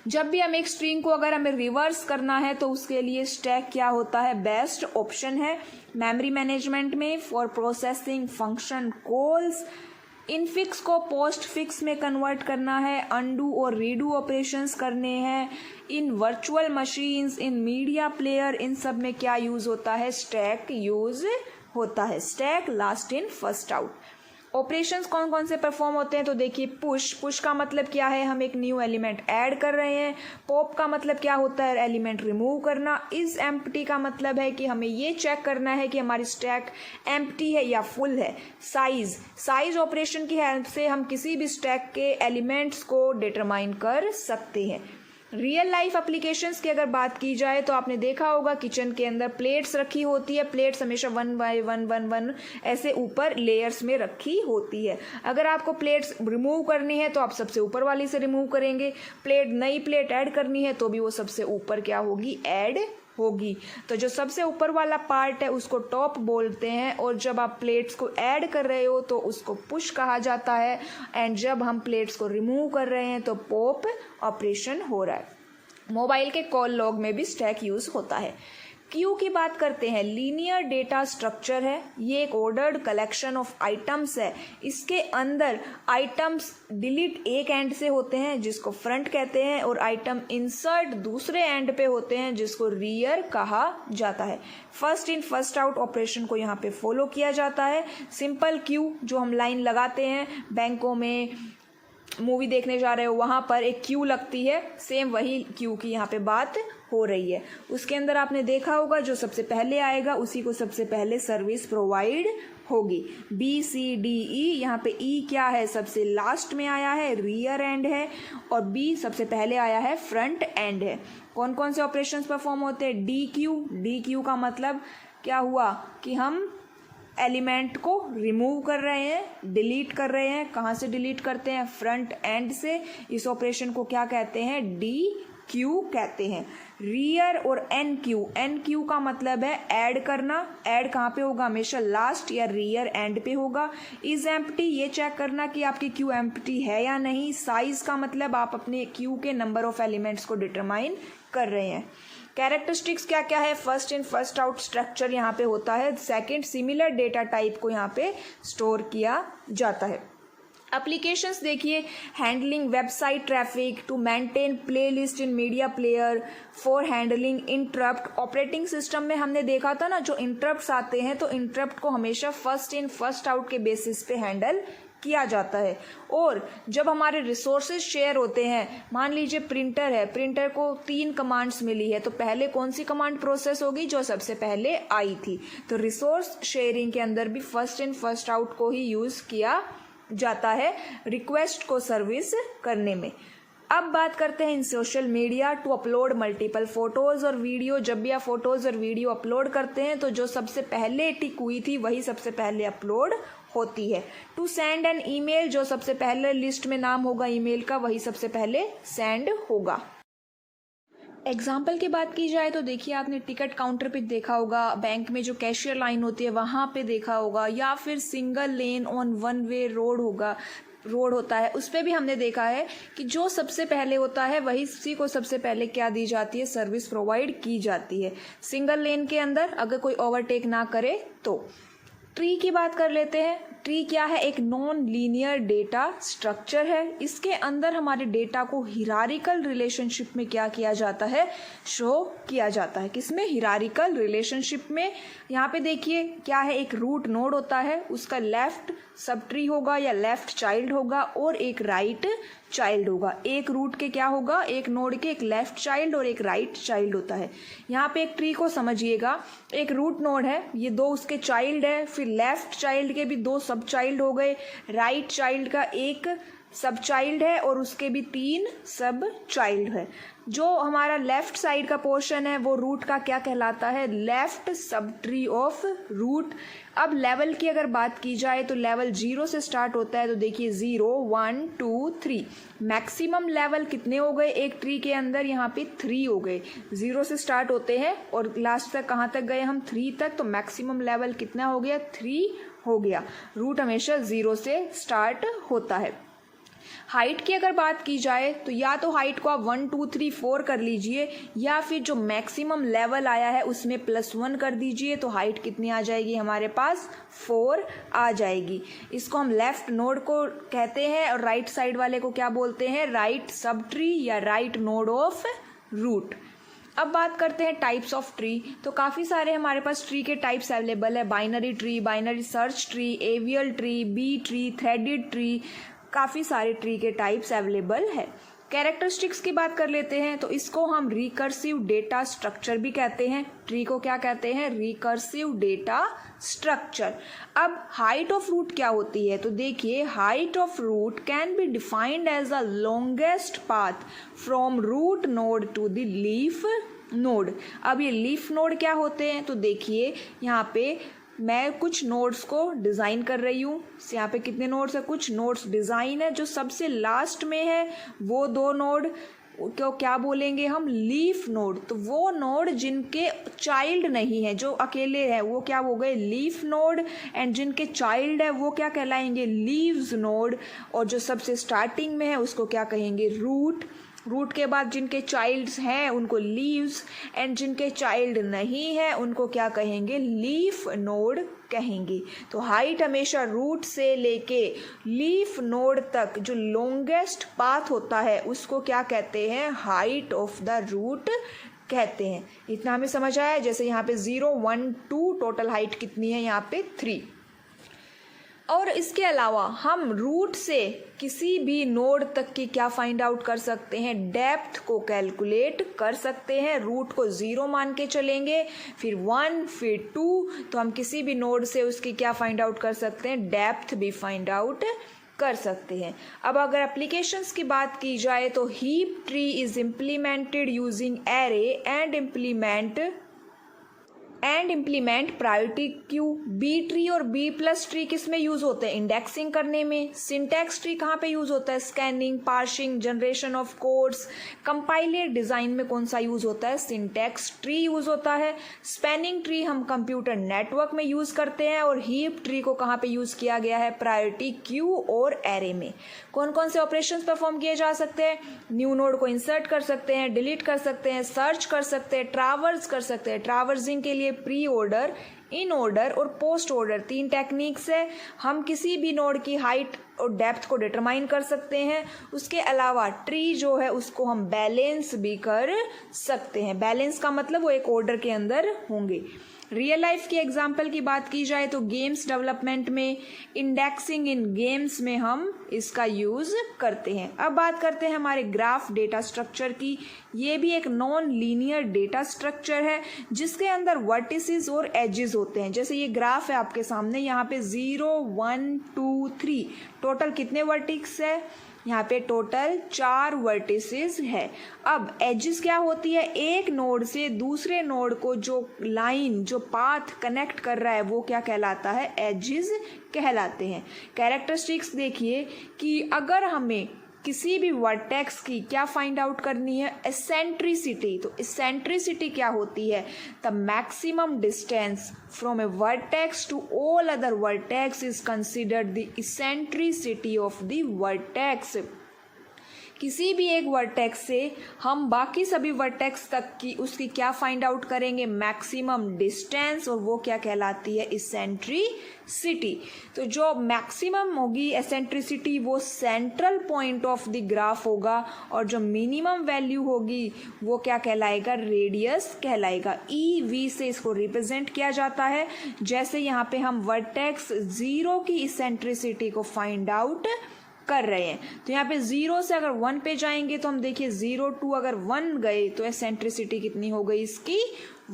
जब भी हम एक स्ट्रिंग को अगर हमें रिवर्स करना है तो उसके लिए स्टैक क्या होता है, बेस्ट ऑप्शन है। मेमोरी मैनेजमेंट में for processing function calls, infix को पोस्ट फिक्स में कन्वर्ट करना है, अनडू और रीडू ऑपरेशंस करने हैं। इन वर्चुअल मशीन्स, इन मीडिया प्लेयर, इन सब में क्या यूज होता है, स्टैक यूज होता है। Stack last in first out. Operations कौन कौन से परफॉर्म होते हैं तो देखिए, पुश का मतलब क्या है, हम एक न्यू एलिमेंट ऐड कर रहे हैं। पॉप का मतलब क्या होता है, एलिमेंट रिमूव करना। इज एम्प्टी का मतलब है कि हमें ये चेक करना है कि हमारी स्टैक एम्प्टी है या फुल है। साइज ऑपरेशन की हेल्प से हम किसी भी स्टैक के एलिमेंट्स को डिटरमाइन कर सकते हैं। रियल लाइफ एप्लीकेशंस की अगर बात की जाए तो आपने देखा होगा किचन के अंदर प्लेट्स रखी होती है। प्लेट्स हमेशा 1 बाय 1 ऐसे ऊपर लेयर्स में रखी होती है। अगर आपको प्लेट्स रिमूव करनी है तो आप सबसे ऊपर वाली से रिमूव करेंगे। नई प्लेट ऐड करनी है तो भी वो सबसे ऊपर क्या होगी, ऐड होगी। तो जो सबसे ऊपर वाला पार्ट है उसको टॉप बोलते हैं, और जब आप प्लेट्स को ऐड कर रहे हो तो उसको पुश कहा जाता है, एंड जब हम प्लेट्स को रिमूव कर रहे हैं तो पॉप ऑपरेशन हो रहा है। मोबाइल के कॉल लॉग में भी स्टैक यूज होता है। क्यू की बात करते हैं, लीनियर डेटा स्ट्रक्चर है, ये एक ऑर्डर्ड कलेक्शन ऑफ आइटम्स है। इसके अंदर आइटम्स डिलीट एक एंड से होते हैं जिसको फ्रंट कहते हैं, और आइटम इंसर्ट दूसरे एंड पे होते हैं जिसको रियर कहा जाता है। First in first out operation को यहाँ पे फॉलो किया जाता है। सिंपल क्यू जो हम लाइन लगाते हैं, बैंकों में मूवी देखने जा रहे हो वहां पर एक क्यू लगती है, सेम वही क्यू की यहाँ पे बात हो रही है। उसके अंदर आपने देखा होगा जो सबसे पहले आएगा उसी को सबसे पहले सर्विस प्रोवाइड होगी। BCDE, यहाँ पे E क्या है, सबसे लास्ट में आया है, रियर एंड है, और B सबसे पहले आया है, फ्रंट एंड है। कौन कौन से ऑपरेशंस परफॉर्म होते हैं, DQ का मतलब क्या हुआ कि हम एलिमेंट को रिमूव कर रहे हैं, डिलीट कर रहे हैं। कहाँ से डिलीट करते हैं, फ्रंट एंड से। इस ऑपरेशन को क्या कहते हैं, DQ कहते हैं। रियर और NQ का मतलब है ऐड करना। ऐड कहाँ पे होगा, हमेशा लास्ट या रियर एंड पे होगा। इज एम्प्टी, ये चेक करना कि आपकी क्यू एम्प्टी है या नहीं। साइज का मतलब आप अपने क्यू के नंबर ऑफ एलिमेंट्स को डिटरमाइन कर रहे हैं। कैरेक्टरिस्टिक्स क्या क्या है, first in first out structure यहाँ पे होता है। सेकंड, सिमिलर डेटा टाइप को यहाँ पे स्टोर किया जाता है। एप्लीकेशंस देखिए, handling website traffic, to maintain playlist in media player, for handling interrupt. Operating system में हमने देखा था ना, जो इंटरप्ट्स आते हैं तो इंटरप्ट को हमेशा फर्स्ट इन फर्स्ट आउट के बेसिस पे हैंडल किया जाता है। और जब हमारे रिसोर्सेज शेयर होते हैं, मान लीजिए प्रिंटर है, प्रिंटर को 3 कमांड्स मिली है, तो पहले कौन सी कमांड प्रोसेस होगी, जो सबसे पहले आई थी। तो रिसोर्स शेयरिंग के अंदर भी फर्स्ट इन फर्स्ट आउट को ही यूज किया जाता है रिक्वेस्ट को सर्विस करने में। अब बात करते हैं in social media, to upload multiple photos और वीडियो। जब भी आप फोटोज और वीडियो अपलोड करते हैं तो जो सबसे पहले टिक हुई थी वही सबसे पहले अपलोड होती है। टू सेंड एन ईमेल, जो सबसे पहले लिस्ट में नाम होगा ईमेल का वही सबसे पहले सेंड होगा। एग्जाम्पल की बात की जाए तो देखिए, आपने टिकट काउंटर पे देखा होगा, बैंक में जो कैशियर लाइन होती है वहाँ पे देखा होगा, या फिर single lane on one way road होता है, उस पर भी हमने देखा है कि जो सबसे पहले होता है वही उसी को सबसे पहले क्या दी जाती है, सर्विस प्रोवाइड की जाती है। सिंगल लेन के अंदर अगर कोई ओवरटेक ना करे तो ट्री की बात कर लेते हैं। ट्री क्या है? एक नॉन लीनियर डेटा स्ट्रक्चर है। इसके अंदर हमारे डेटा को हिरारिकल रिलेशनशिप में क्या किया जाता है? शो किया जाता है। किसमें? हिरारिकल रिलेशनशिप में। यहाँ पे देखिए क्या है, एक रूट नोड होता है, उसका लेफ्ट सब ट्री होगा या लेफ्ट चाइल्ड होगा और एक राइट चाइल्ड होगा। एक रूट के क्या होगा? एक नोड के एक लेफ्ट चाइल्ड और एक राइट चाइल्ड होता है। यहाँ पे एक ट्री को समझिएगा, एक रूट नोड है, ये दो उसके चाइल्ड है, फिर लेफ्ट चाइल्ड के भी दो सब चाइल्ड हो गए, राइट चाइल्ड का एक सब चाइल्ड है और उसके भी 3 सब चाइल्ड है। जो हमारा लेफ्ट साइड का पोर्शन है वो रूट का क्या कहलाता है? Left sub tree of root. अब लेवल की अगर बात की जाए तो लेवल 0 से स्टार्ट होता है, तो देखिए 0 1 2 3। मैक्सिमम लेवल कितने हो गए एक ट्री के अंदर? यहाँ पे 3 हो गए। 0 से स्टार्ट होते हैं और लास्ट तक कहाँ तक गए हम? 3 तक। तो मैक्सिमम लेवल कितना हो गया? 3 हो गया। रूट हमेशा 0 से स्टार्ट होता है। हाइट की अगर बात की जाए तो या तो हाइट को आप 1 2 3 4 कर लीजिए या फिर जो मैक्सिमम लेवल आया है उसमें +1 कर दीजिए, तो हाइट कितनी आ जाएगी हमारे पास? 4 आ जाएगी। इसको हम लेफ्ट नोड को कहते हैं और राइट साइड वाले को क्या बोलते हैं? राइट सब ट्री या राइट नोड ऑफ रूट। अब बात करते हैं टाइप्स ऑफ ट्री। तो काफ़ी सारे हमारे पास ट्री के टाइप्स अवेलेबल है। Binary tree, binary search tree, AVL tree, B tree, threaded tree, काफ़ी सारे ट्री के टाइप्स अवेलेबल है। कैरेक्टरिस्टिक्स की बात कर लेते हैं तो इसको हम रिकर्सिव डेटा स्ट्रक्चर भी कहते हैं। ट्री को क्या कहते हैं? Recursive data structure. अब हाइट ऑफ रूट क्या होती है? तो देखिए height of root can be defined as a longest path from root node to the leaf node. अब ये लीफ नोड क्या होते हैं? तो देखिए यहाँ पे मैं कुछ नोड्स को डिज़ाइन कर रही हूँ। यहाँ पे कितने नोड्स है? कुछ नोड्स डिज़ाइन है। जो सबसे लास्ट में है वो 2 नोड को क्या बोलेंगे हम? Leaf node. तो वो नोड जिनके चाइल्ड नहीं है, जो अकेले है, वो क्या हो गए? Leaf node. एंड जिनके चाइल्ड है वो क्या कहलाएंगे? Leaves node. और जो सबसे स्टार्टिंग में है उसको क्या कहेंगे? रूट। रूट के बाद जिनके चाइल्ड्स हैं उनको लीव्स, एंड जिनके चाइल्ड नहीं है उनको क्या कहेंगे? लीफ नोड कहेंगे। तो हाइट हमेशा रूट से लेके लीफ नोड तक जो लॉन्गेस्ट पाथ होता है उसको क्या कहते हैं? हाइट ऑफ द रूट कहते हैं। इतना हमें समझ आया। जैसे यहाँ पे 0 1 2 टोटल हाइट कितनी है? यहाँ पे 3। और इसके अलावा हम रूट से किसी भी नोड तक की क्या फाइंड आउट कर सकते हैं? डेप्थ को कैलकुलेट कर सकते हैं। रूट को 0 मान के चलेंगे, फिर 1 फिर 2, तो हम किसी भी नोड से उसकी क्या फाइंड आउट कर सकते हैं? डेप्थ भी फाइंड आउट कर सकते हैं। अब अगर एप्लीकेशंस की बात की जाए तो heap tree is implemented using array and implement priority queue. B tree और बी प्लस ट्री किस में यूज होते हैं? इंडेक्सिंग करने में। सिंटैक्स ट्री कहाँ पे यूज होता है? Scanning, parsing, generation of codes. Compiler design में कौन सा यूज होता है? सिंटैक्स ट्री यूज होता है। स्पैनिंग ट्री हम कंप्यूटर नेटवर्क में यूज करते हैं और हीप ट्री को कहाँ पे यूज किया गया है? प्रायोरिटी क्यू और एरे में। कौन कौन से ऑपरेशंस परफॉर्म किए जा सकते हैं? न्यू नोड को इंसर्ट कर सकते हैं, डिलीट कर सकते हैं, सर्च कर सकते हैं, ट्रावर्स कर सकते हैं। ट्रावर्सिंग के लिए प्री ऑर्डर, इन ऑर्डर और पोस्ट ऑर्डर 3 टेक्निक्स है। हम किसी भी नोड की हाइट और डेप्थ को डिटरमाइन कर सकते हैं। उसके अलावा ट्री जो है उसको हम बैलेंस भी कर सकते हैं। बैलेंस का मतलब वो एक ऑर्डर के अंदर होंगे। रियल लाइफ की एग्जाम्पल की बात की जाए तो गेम्स डेवलपमेंट में, इंडेक्सिंग इन गेम्स में हम इसका यूज करते हैं। अब बात करते हैं हमारे ग्राफ डेटा स्ट्रक्चर की। ये भी एक नॉन लीनियर डेटा स्ट्रक्चर है जिसके अंदर वर्टिसेस और एजेस होते हैं। जैसे ये ग्राफ है आपके सामने, यहाँ पे 0 1 2 3 टोटल कितने वर्टिक्स है? यहाँ पे टोटल 4 वर्टिसेस है। अब एजेस क्या होती है? एक नोड से दूसरे नोड को जो लाइन, जो पाथ कनेक्ट कर रहा है वो क्या कहलाता है? एजेस कहलाते हैं। कैरेक्टरिस्टिक्स देखिए कि अगर हमें किसी भी वर्टेक्स की क्या फाइंड आउट करनी है? एसेंट्रिसिटी। तो एसेंट्रिसिटी क्या होती है? The maximum distance from a vertex to all other vertex is considered the eccentricity of the vertex. किसी भी एक वर्टेक्स से हम बाकी सभी वर्टेक्स तक की उसकी क्या फाइंड आउट करेंगे, मैक्सिमम डिस्टेंस, और वो क्या कहलाती है, इसेंट्रिसिटी। तो जो मैक्सिमम होगी एसेंट्रिसिटी वो central point of the graph होगा, और जो मिनिमम वैल्यू होगी वो क्या कहलाएगा, रेडियस कहलाएगा। ई वी से इसको रिप्रेजेंट किया जाता है। जैसे यहाँ पे हम वर्टेक्स 0 की इसेंट्रिसिटी को फाइंड आउट कर रहे हैं, तो यहाँ पे 0 से अगर 1 पे जाएंगे तो हम देखिए 0 2 अगर 1 गए तो एसेंट्रिसिटी कितनी हो गई इसकी,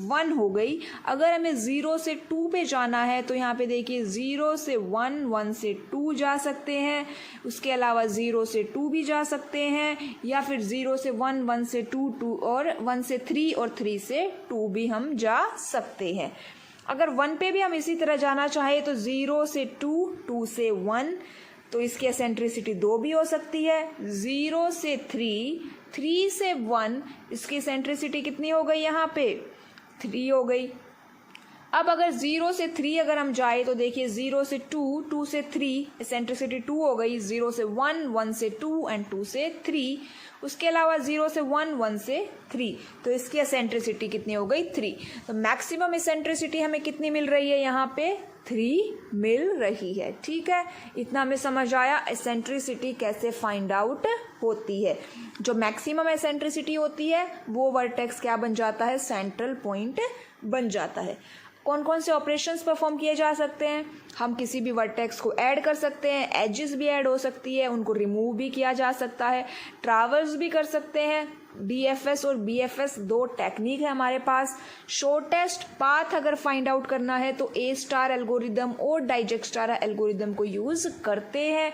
1 हो गई। अगर हमें 0 से 2 पे जाना है तो यहाँ पे देखिए 0 से 1, 1 से 2 जा सकते हैं, उसके अलावा 0 से 2 भी जा सकते हैं, या फिर 0 से 1, 1 से 2, 2 और 1 से 3 और 3 से 2 भी हम जा सकते हैं। अगर 1 पे भी हम इसी तरह जाना चाहें तो 0 से 2, 2 से 1, तो इसकी एसेंट्रिसिटी 2 भी हो सकती है। 0 से 3, 3 से 1, इसकी एसेंट्रिसिटी कितनी हो गई, यहाँ पे 3 हो गई। अब अगर 0 से 3 अगर हम जाए तो देखिए 0 से 2, 2 से 3, एसेंट्रिसिटी 2 हो गई। 0 से 1, 1 से 2 एंड 2 से 3, उसके अलावा 0 से 1, 1 से 3, तो इसकी एसेंट्रिसिटी कितनी हो गई, 3। तो मैक्सिमम एसेंट्रिसिटी हमें कितनी मिल रही है, यहाँ पे 3 मिल रही है। ठीक है, इतना हमें समझ आया एसेंट्रिसिटी कैसे फाइंड आउट होती है। जो मैक्सिमम एसेंट्रिसिटी होती है वो वर्टेक्स क्या बन जाता है, सेंट्रल पॉइंट बन जाता है। कौन कौन से ऑपरेशंस परफॉर्म किए जा सकते हैं, हम किसी भी वर्टेक्स को ऐड कर सकते हैं, एजेस भी ऐड हो सकती है, उनको रिमूव भी किया जा सकता है, ट्रैवर्स भी कर सकते हैं। DFS और BFS 2 टेक्निक है हमारे पास। शॉर्टेस्ट पाथ अगर फाइंड आउट करना है तो A* एल्गोरिदम और डाइजेक्स्ट्रा एल्गोरिदम को यूज करते हैं।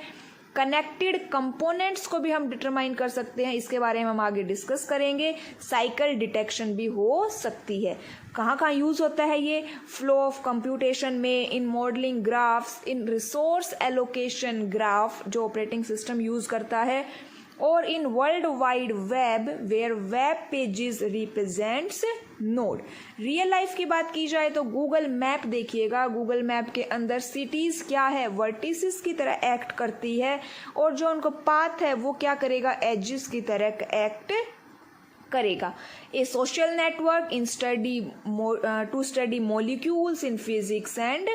कनेक्टेड कंपोनेंट्स को भी हम डिटरमाइन कर सकते हैं, इसके बारे में हम आगे डिस्कस करेंगे। साइकिल डिटेक्शन भी हो सकती है। कहाँ कहाँ यूज होता है ये, फ्लो ऑफ कंप्यूटेशन में, in modelling graphs, in resource allocation graph जो ऑपरेटिंग सिस्टम यूज करता है, और in world wide web where web pages represents node. Real life की बात की जाए तो गूगल मैप देखिएगा, गूगल मैप के अंदर सिटीज क्या है, वर्टिसेस की तरह एक्ट करती है, और जो उनको पाथ है वो क्या करेगा, एजेस की तरह एक्ट करेगा। A social network in to study molecules in physics and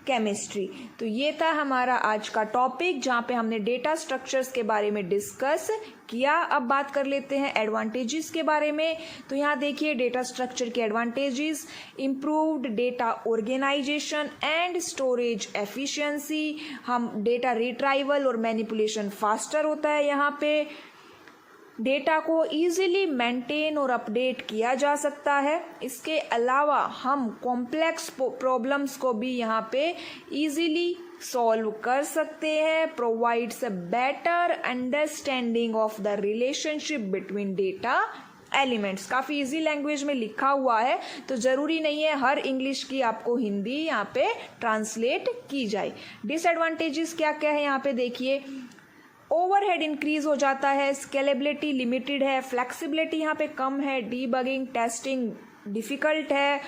chemistry. तो ये था हमारा आज का टॉपिक जहाँ पे हमने डेटा स्ट्रक्चर्स के बारे में डिस्कस किया। अब बात कर लेते हैं एडवांटेजेस के बारे में। तो यहाँ देखिए डेटा स्ट्रक्चर के advantages, improved data organisation and storage efficiency, हम डेटा रिट्राइवल और मैनिपुलेशन फास्टर होता है यहाँ पे। डेटा को इजीली मेंटेन और अपडेट किया जा सकता है। इसके अलावा हम कॉम्प्लेक्स प्रॉब्लम्स को भी यहाँ पे इजीली सॉल्व कर सकते हैं। Provides a better understanding of the relationship between data elements. काफ़ी इजी लैंग्वेज में लिखा हुआ है, तो ज़रूरी नहीं है हर इंग्लिश की आपको हिंदी यहाँ पे ट्रांसलेट की जाए। डिसएडवांटेजेस क्या क्या है यहाँ पे देखिए, ओवरहेड इंक्रीज हो जाता है, स्केलेबिलिटी लिमिटेड है, फ्लेक्सिबिलिटी यहाँ पे कम है, डीबगिंग टेस्टिंग डिफ़िकल्ट है,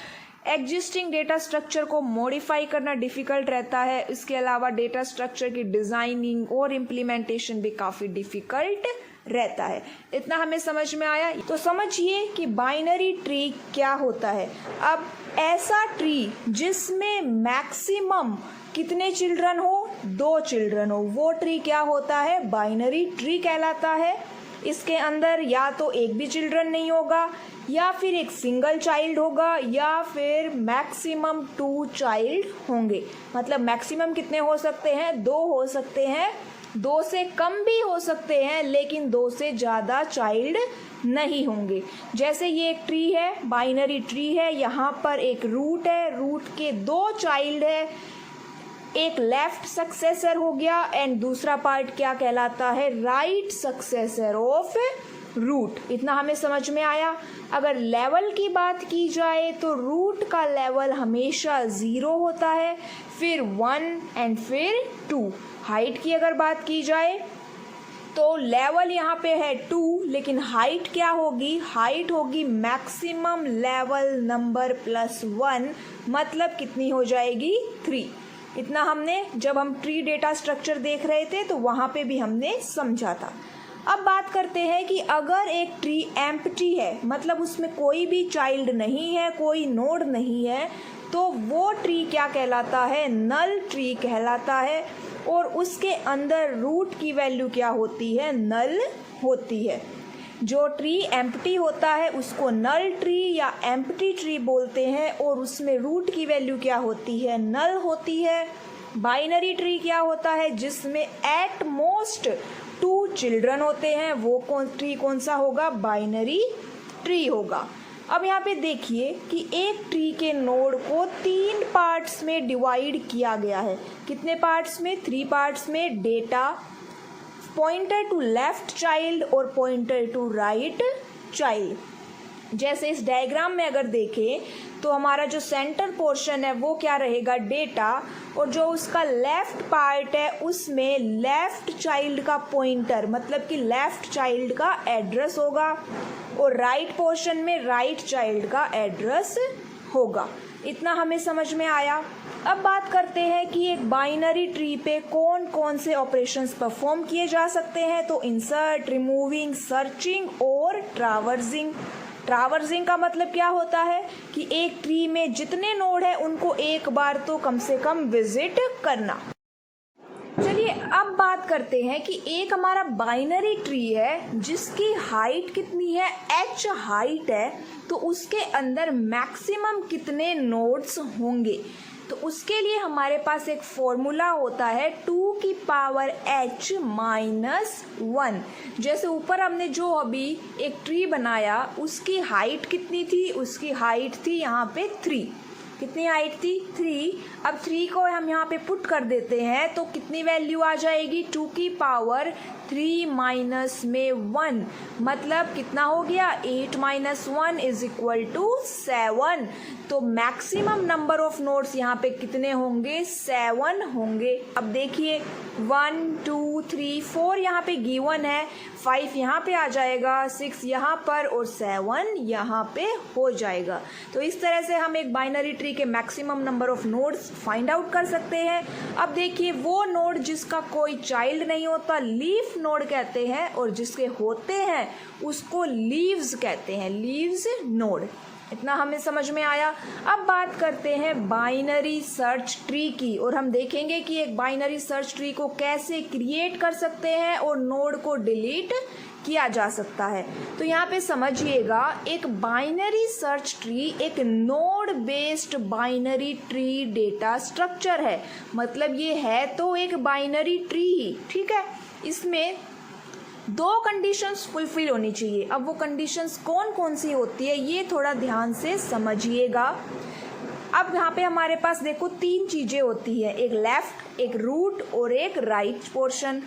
एग्जिस्टिंग डेटा स्ट्रक्चर को मॉडिफाई करना डिफ़िकल्ट रहता है। इसके अलावा डेटा स्ट्रक्चर की डिज़ाइनिंग और इम्प्लीमेंटेशन भी काफ़ी डिफ़िकल्ट रहता है। इतना हमें समझ में आया। तो समझिए कि बाइनरी ट्री क्या होता है। अब ऐसा ट्री जिसमें मैक्सिमम कितने चिल्ड्रन हो, 2 चिल्ड्रन हो, वो ट्री क्या होता है, बाइनरी ट्री कहलाता है। इसके अंदर या तो एक भी चिल्ड्रन नहीं होगा, या फिर एक सिंगल चाइल्ड होगा, या फिर मैक्सिमम 2 चाइल्ड होंगे। मतलब मैक्सिमम कितने हो सकते हैं, 2 हो सकते हैं, 2 से कम भी हो सकते हैं, लेकिन 2 से ज़्यादा चाइल्ड नहीं होंगे। जैसे ये एक ट्री है, बाइनरी ट्री है, यहाँ पर एक रूट है, रूट के 2 चाइल्ड है, एक लेफ्ट सक्सेसर हो गया एंड दूसरा पार्ट क्या कहलाता है, राइट सक्सेसर ऑफ रूट। इतना हमें समझ में आया। अगर लेवल की बात की जाए तो रूट का लेवल हमेशा 0 होता है, फिर 1 एंड फिर 2। हाइट की अगर बात की जाए तो लेवल यहाँ पे है 2, लेकिन हाइट क्या होगी, हाइट होगी मैक्सिमम लेवल नंबर प्लस 1, मतलब कितनी हो जाएगी, 3। इतना हमने जब हम ट्री डेटा स्ट्रक्चर देख रहे थे तो वहाँ पे भी हमने समझा था। अब बात करते हैं कि अगर एक ट्री एम्प्टी है, मतलब उसमें कोई भी चाइल्ड नहीं है, कोई नोड नहीं है, तो वो ट्री क्या कहलाता है? नल ट्री कहलाता है। और उसके अंदर रूट की वैल्यू क्या होती है? नल होती है। जो ट्री एम्प्टी होता है उसको नल ट्री या एम्प्टी ट्री बोलते हैं, और उसमें रूट की वैल्यू क्या होती है? नल होती है। बाइनरी ट्री क्या होता है? जिसमें एट मोस्ट 2 चिल्ड्रन होते हैं, वो ट्री कौन सा होगा? बाइनरी ट्री होगा। अब यहाँ पे देखिए कि एक ट्री के नोड को 3 पार्ट्स में डिवाइड किया गया है। कितने पार्ट्स में? 3 पार्ट्स में। Data, pointer to left child और पॉइंटर टू राइट चाइल्ड। जैसे इस डायग्राम में अगर देखें तो हमारा जो सेंटर पोर्शन है वो क्या रहेगा? डेटा, और जो उसका लेफ्ट पार्ट है उसमें लेफ्ट चाइल्ड का पॉइंटर, मतलब कि लेफ्ट चाइल्ड का एड्रेस होगा, और राइट पोर्शन में राइट चाइल्ड का एड्रेस होगा। इतना हमें समझ में आया। अब बात करते हैं कि एक बाइनरी ट्री पे कौन कौन से ऑपरेशंस परफॉर्म किए जा सकते हैं। तो इंसर्ट, रिमूविंग, सर्चिंग और ट्रावर्सिंग। ट्रावर्सिंग का मतलब क्या होता है कि एक ट्री में जितने नोड है उनको एक बार तो कम से कम विजिट करना। चलिए अब बात करते हैं कि एक हमारा बाइनरी ट्री है जिसकी हाइट कितनी है? h हाइट है, तो उसके अंदर मैक्सिमम कितने नोड्स होंगे? तो उसके लिए हमारे पास एक फॉर्मूला होता है 2 की पावर h माइनस 1। जैसे ऊपर हमने जो अभी एक ट्री बनाया उसकी हाइट कितनी थी? उसकी हाइट थी यहाँ पे 3। कितनी हाइट थी? 3। अब 3 को हम यहाँ पे पुट कर देते हैं तो कितनी वैल्यू आ जाएगी? 2 की पावर 3 माइनस में 1, मतलब कितना हो गया? 8 माइनस 1 इज इक्वल टू 7। तो मैक्सिमम नंबर ऑफ नोड्स यहाँ पे कितने होंगे? 7 होंगे। अब देखिए 1 2 3 4 यहाँ पे गिवन है, 5 यहाँ पे आ जाएगा, 6 यहाँ पर और 7 यहाँ पे हो जाएगा। तो इस तरह से हम एक बाइनरी ट्री के maximum number of nodes find out कर सकते हैं। अब देखिए वो नोड जिसका कोई चाइल्ड नहीं होता लीफ नोड कहते हैं, और जिसके होते हैं उसको लीव्स कहते हैं, लीव्स नोड। इतना हमें समझ में आया। अब बात करते हैं बाइनरी सर्च ट्री की, और हम देखेंगे कि एक बाइनरी सर्च ट्री को कैसे क्रिएट कर सकते हैं और नोड को डिलीट किया जा सकता है। तो यहाँ पे समझिएगा, एक बाइनरी सर्च ट्री एक node based binary tree data structure है। मतलब ये है तो एक बाइनरी ट्री ही, ठीक है। इसमें 2 कंडीशंस फुलफिल होनी चाहिए। अब वो कंडीशंस कौन कौन सी होती है ये थोड़ा ध्यान से समझिएगा। अब यहाँ पे हमारे पास देखो 3 चीज़ें होती है, एक लेफ्ट, एक रूट और एक राइट पोर्शन।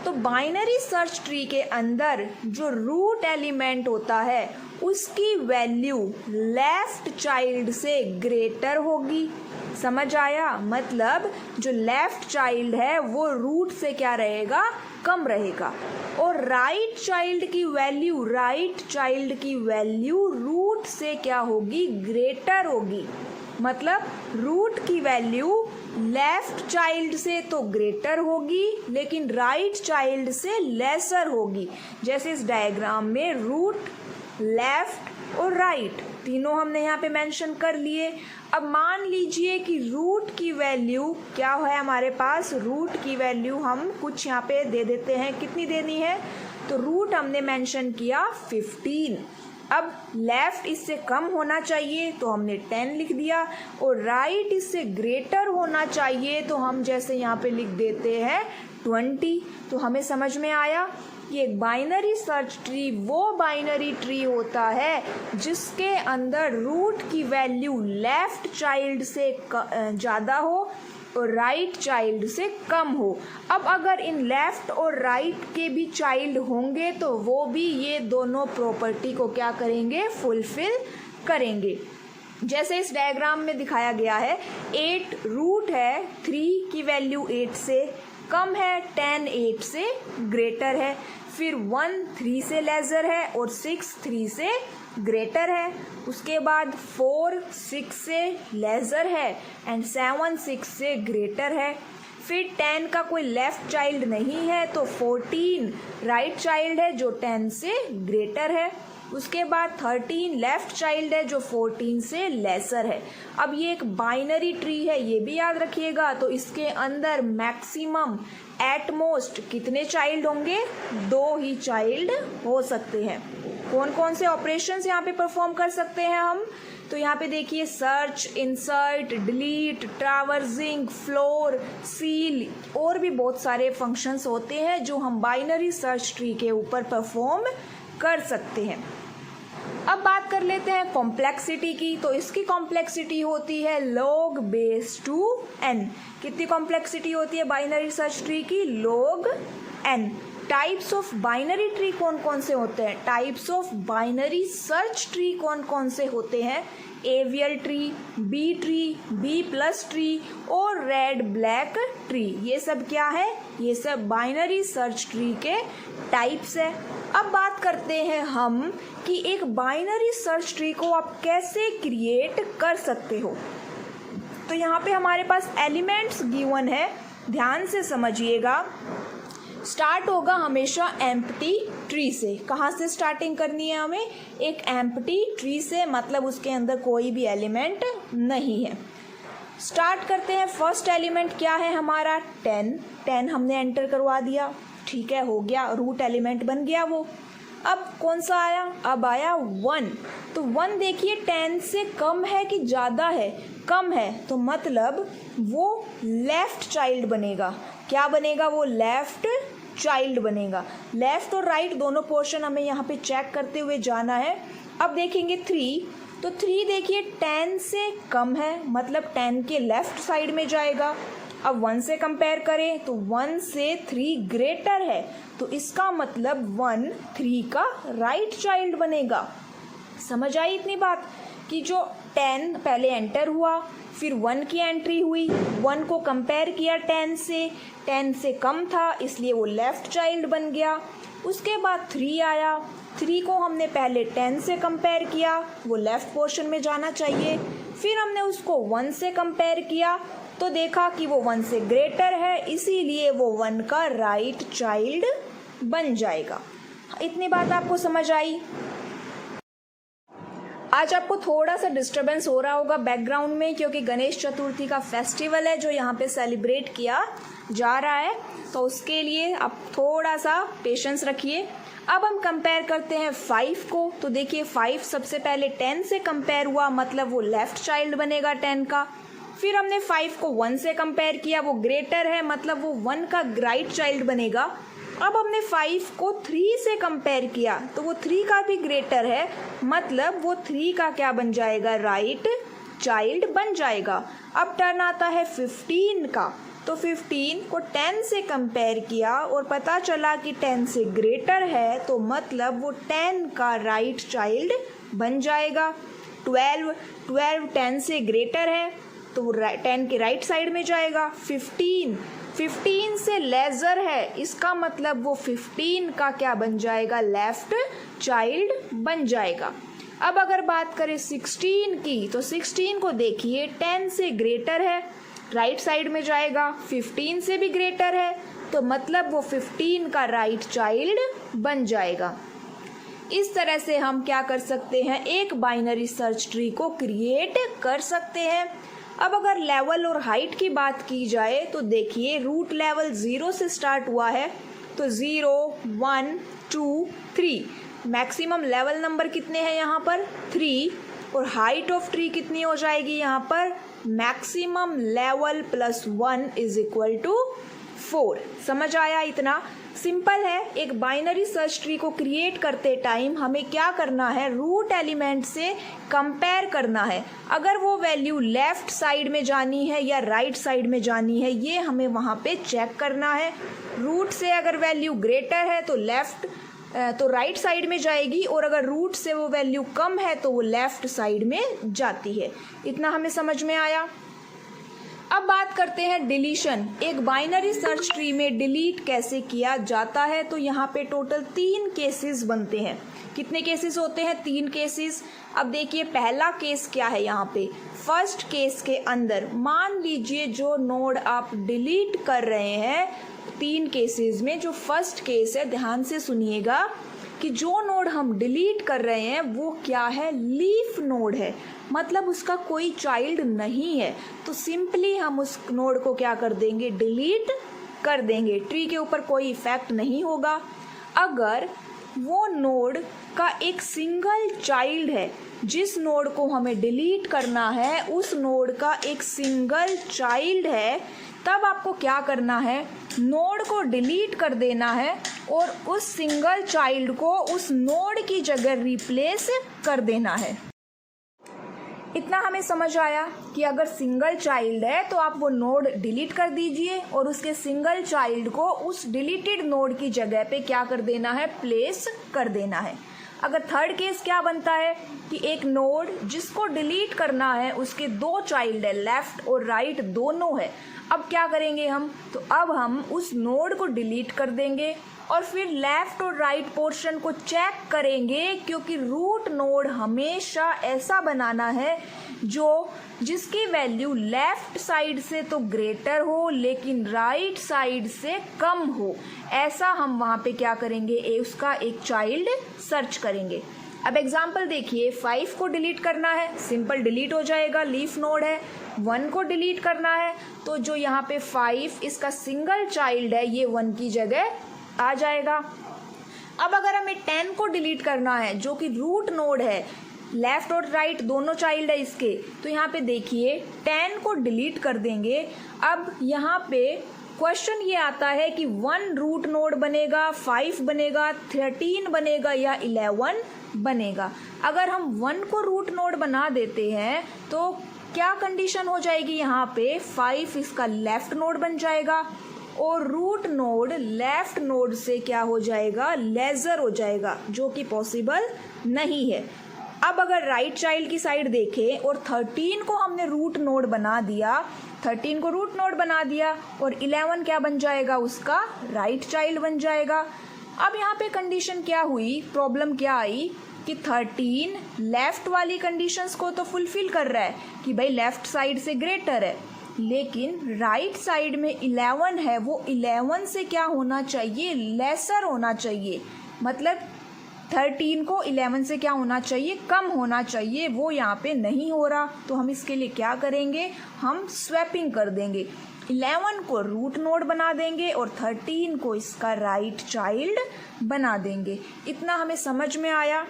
तो बाइनरी सर्च ट्री के अंदर जो रूट एलिमेंट होता है उसकी वैल्यू लेफ्ट चाइल्ड से ग्रेटर होगी। समझ आया? मतलब जो लेफ्ट चाइल्ड है वो रूट से क्या रहेगा? कम रहेगा। और राइट चाइल्ड की वैल्यू रूट से क्या होगी? ग्रेटर होगी। मतलब रूट की वैल्यू लेफ्ट चाइल्ड से तो ग्रेटर होगी लेकिन राइट चाइल्ड से लेसर होगी। जैसे इस डायग्राम में रूट, लेफ्ट और राइट तीनों हमने यहाँ पे मेंशन कर लिए। अब मान लीजिए कि रूट की वैल्यू क्या है हमारे पास? रूट की वैल्यू हम कुछ यहाँ पे दे देते हैं। कितनी देनी है? तो रूट हमने मेंशन किया 15। अब लेफ्ट इससे कम होना चाहिए तो हमने 10 लिख दिया, और राइट इससे ग्रेटर होना चाहिए तो हम जैसे यहाँ पे लिख देते हैं 20। तो हमें समझ में आया कि एक बाइनरी सर्च ट्री वो बाइनरी ट्री होता है जिसके अंदर रूट की वैल्यू लेफ्ट चाइल्ड से ज़्यादा हो और राइट चाइल्ड से कम हो। अब अगर इन लेफ्ट और राइट के भी चाइल्ड होंगे तो वो भी ये दोनों प्रॉपर्टी को क्या करेंगे? फुलफिल करेंगे। जैसे इस डायग्राम में दिखाया गया है, 8 रूट है, 3 की वैल्यू 8 से कम है, 10 8 से ग्रेटर है, फिर 1 3 से लेसर है और 6 3 से ग्रेटर है। उसके बाद 4 6 से लेसर है एंड 7 6 से ग्रेटर है। फिर 10 का कोई लेफ्ट चाइल्ड नहीं है तो 14 राइट चाइल्ड है जो 10 से ग्रेटर है। उसके बाद 13 लेफ्ट चाइल्ड है जो 14 से लेसर है। अब ये एक बाइनरी ट्री है, ये भी याद रखिएगा। तो इसके अंदर मैक्सिमम एट मोस्ट कितने चाइल्ड होंगे? 2 ही चाइल्ड हो सकते हैं। कौन कौन से ऑपरेशंस यहाँ पे परफॉर्म कर सकते हैं हम? तो यहाँ पे देखिए search, insert, delete, traversing, floor, seal और भी बहुत सारे फंक्शंस होते हैं जो हम बाइनरी सर्च ट्री के ऊपर परफॉर्म कर सकते हैं। अब बात कर लेते हैं कॉम्प्लेक्सिटी की। तो इसकी कॉम्प्लेक्सिटी होती है log बेस टू n। कितनी कॉम्प्लेक्सिटी होती है बाइनरी सर्च ट्री की? log n। Types of binary tree कौन कौन से होते हैं? Types of binary search tree कौन कौन से होते हैं? AVL tree, B tree, B plus tree और रेड ब्लैक ट्री। ये सब क्या है? ये सब बाइनरी सर्च ट्री के टाइप्स है। अब बात करते हैं हम कि एक बाइनरी सर्च ट्री को आप कैसे क्रिएट कर सकते हो। तो यहाँ पे हमारे पास एलिमेंट्स गिवन है, ध्यान से समझिएगा। स्टार्ट होगा हमेशा एम्प्टी ट्री से। कहाँ से स्टार्टिंग करनी है हमें? एक एम्प्टी ट्री से, मतलब उसके अंदर कोई भी एलिमेंट नहीं है। स्टार्ट करते हैं। फर्स्ट एलिमेंट क्या है हमारा? 10 हमने एंटर करवा दिया, ठीक है, हो गया, रूट एलिमेंट बन गया वो। अब कौन सा आया? अब आया 1। तो 1 देखिए 10 से कम है कि ज़्यादा है? कम है, तो मतलब वो लेफ्ट चाइल्ड बनेगा। क्या बनेगा? वो लेफ्ट चाइल्ड बनेगा। लेफ्ट और राइट दोनों पोर्शन हमें यहाँ पे चेक करते हुए जाना है। अब देखेंगे 3, तो 3 देखिए 10 से कम है, मतलब 10 के लेफ्ट साइड में जाएगा। अब 1 से कंपेयर करें तो 1 से 3 ग्रेटर है, तो इसका मतलब 1 3 का राइट चाइल्ड बनेगा। समझ आई इतनी बात कि जो 10 पहले एंटर हुआ, फिर 1 की एंट्री हुई, 1 को कंपेयर किया 10 से कम था इसलिए वो लेफ्ट चाइल्ड बन गया। उसके बाद 3 आया, 3 को हमने पहले 10 से कंपेयर किया, वो लेफ्ट पोर्शन में जाना चाहिए। फिर हमने उसको 1 से कंपेयर किया तो देखा कि वो 1 से ग्रेटर है, इसीलिए वो 1 का राइट चाइल्ड बन जाएगा। इतनी बात आपको समझ आई? आज आपको थोड़ा सा डिस्टरबेंस हो रहा होगा बैकग्राउंड में, क्योंकि गणेश चतुर्थी का फेस्टिवल है जो यहाँ पे सेलिब्रेट किया जा रहा है, तो उसके लिए आप थोड़ा सा पेशेंस रखिए। अब हम कंपेयर करते हैं 5 को। तो देखिए 5 सबसे पहले 10 से कंपेयर हुआ, मतलब वो लेफ्ट चाइल्ड बनेगा 10 का। फिर हमने 5 को 1 से कंपेयर किया, वो ग्रेटर है, मतलब वो 1 का राइट चाइल्ड बनेगा। अब हमने 5 को 3 से कंपेयर किया तो वो 3 का भी ग्रेटर है, मतलब वो 3 का क्या बन जाएगा? राइट चाइल्ड बन जाएगा। अब टर्न आता है 15 का। तो 15 को 10 से कंपेयर किया और पता चला कि 10 से ग्रेटर है, तो मतलब वो 10 का राइट चाइल्ड बन जाएगा। 12 10 से ग्रेटर है तो वो 10 के राइट साइड में जाएगा। 15 से लेजर है, इसका मतलब वो 15 का क्या बन जाएगा? लेफ्ट चाइल्ड बन जाएगा। अब अगर बात करें 16 की, तो 16 को देखिए 10 से ग्रेटर है, राइट साइड में जाएगा। 15 से भी ग्रेटर है, तो मतलब वो 15 का राइट चाइल्ड बन जाएगा। इस तरह से हम क्या कर सकते हैं? एक बाइनरी सर्च ट्री को क्रिएट कर सकते हैं। अब अगर लेवल और हाइट की बात की जाए तो देखिए रूट लेवल 0 से स्टार्ट हुआ है, तो 0 1 2 3 मैक्सिमम लेवल नंबर कितने हैं यहाँ पर? 3। और हाइट ऑफ ट्री कितनी हो जाएगी यहाँ पर? Maximum level plus 1 is equal to 4। समझ आया? इतना सिंपल है। एक बाइनरी सर्च ट्री को क्रिएट करते टाइम हमें क्या करना है? रूट एलिमेंट से कंपेयर करना है। अगर वो वैल्यू लेफ्ट साइड में जानी है या राइट साइड में जानी है, ये हमें वहाँ पे चेक करना है। रूट से अगर वैल्यू ग्रेटर है तो राइट साइड में जाएगी, और अगर रूट से वो वैल्यू कम है तो वो लेफ्ट साइड में जाती है। इतना हमें समझ में आया? अब बात करते हैं डिलीशन। एक बाइनरी सर्च ट्री में डिलीट कैसे किया जाता है। तो यहाँ पे टोटल 3 केसेस बनते हैं। कितने केसेस होते हैं? 3 केसेस। अब देखिए पहला केस क्या है यहाँ पे। फर्स्ट केस के अंदर मान लीजिए जो नोड आप डिलीट कर रहे हैं, 3 केसेस में जो फर्स्ट केस है, ध्यान से सुनिएगा कि जो नोड हम डिलीट कर रहे हैं वो क्या है? लीफ नोड है, मतलब उसका कोई चाइल्ड नहीं है। तो सिंपली हम उस नोड को क्या कर देंगे? डिलीट कर देंगे। ट्री के ऊपर कोई इफेक्ट नहीं होगा। अगर वो नोड का एक सिंगल चाइल्ड है, जिस नोड को हमें डिलीट करना है उस नोड का एक सिंगल चाइल्ड है, तब आपको क्या करना है? नोड को डिलीट कर देना है और उस सिंगल चाइल्ड को उस नोड की जगह रिप्लेस कर देना है। इतना हमें समझ आया कि अगर सिंगल चाइल्ड है तो आप वो नोड डिलीट कर दीजिए और उसके सिंगल चाइल्ड को उस डिलीटेड नोड की जगह पे क्या कर देना है? प्लेस कर देना है। अगर थर्ड केस क्या बनता है कि एक नोड जिसको डिलीट करना है उसके 2 चाइल्ड है, लेफ्ट और राइट दोनों है। अब क्या करेंगे हम? तो अब हम उस नोड को डिलीट कर देंगे और फिर लेफ्ट और राइट पोर्शन को चेक करेंगे, क्योंकि रूट नोड हमेशा ऐसा बनाना है जिसकी वैल्यू लेफ्ट साइड से तो ग्रेटर हो लेकिन राइट साइड से कम हो। ऐसा हम वहाँ पे क्या करेंगे? उसका एक चाइल्ड सर्च करेंगे। अब एग्जाम्पल देखिए, 5 को डिलीट करना है, सिंपल डिलीट हो जाएगा, लीफ नोड है। 1 को डिलीट करना है तो जो यहाँ पे 5 इसका सिंगल चाइल्ड है, ये 1 की जगह आ जाएगा। अब अगर हमें 10 को डिलीट करना है जो कि रूट नोड है, लेफ्ट और राइट दोनों चाइल्ड है इसके, तो यहाँ पे देखिए 10 को डिलीट कर देंगे। अब यहाँ पे क्वेश्चन ये आता है कि 1 रूट नोड बनेगा, 5 बनेगा, 13 बनेगा या 11 बनेगा। अगर हम 1 को रूट नोड बना देते हैं तो क्या कंडीशन हो जाएगी? यहाँ पे 5 इसका लेफ्ट नोड बन जाएगा और रूट नोड लेफ्ट नोड से क्या हो जाएगा? लेजर हो जाएगा, जो कि पॉसिबल नहीं है। अब अगर राइट चाइल्ड की साइड देखें और 13 को हमने रूट नोड बना दिया, 13 को रूट नोड बना दिया और 11 क्या बन जाएगा? उसका राइट चाइल्ड बन जाएगा। अब यहाँ पे कंडीशन क्या हुई? प्रॉब्लम क्या आई कि 13 लेफ्ट वाली कंडीशंस को तो फुलफिल कर रहा है कि भाई लेफ्ट साइड से ग्रेटर है, लेकिन राइट साइड में 11 है, वो 11 से क्या होना चाहिए? लेसर होना चाहिए। मतलब 13 को 11 से क्या होना चाहिए? कम होना चाहिए। वो यहाँ पे नहीं हो रहा, तो हम इसके लिए क्या करेंगे? हम स्वैपिंग कर देंगे। 11 को रूट नोड बना देंगे और 13 को इसका राइट चाइल्ड बना देंगे। इतना हमें समझ में आया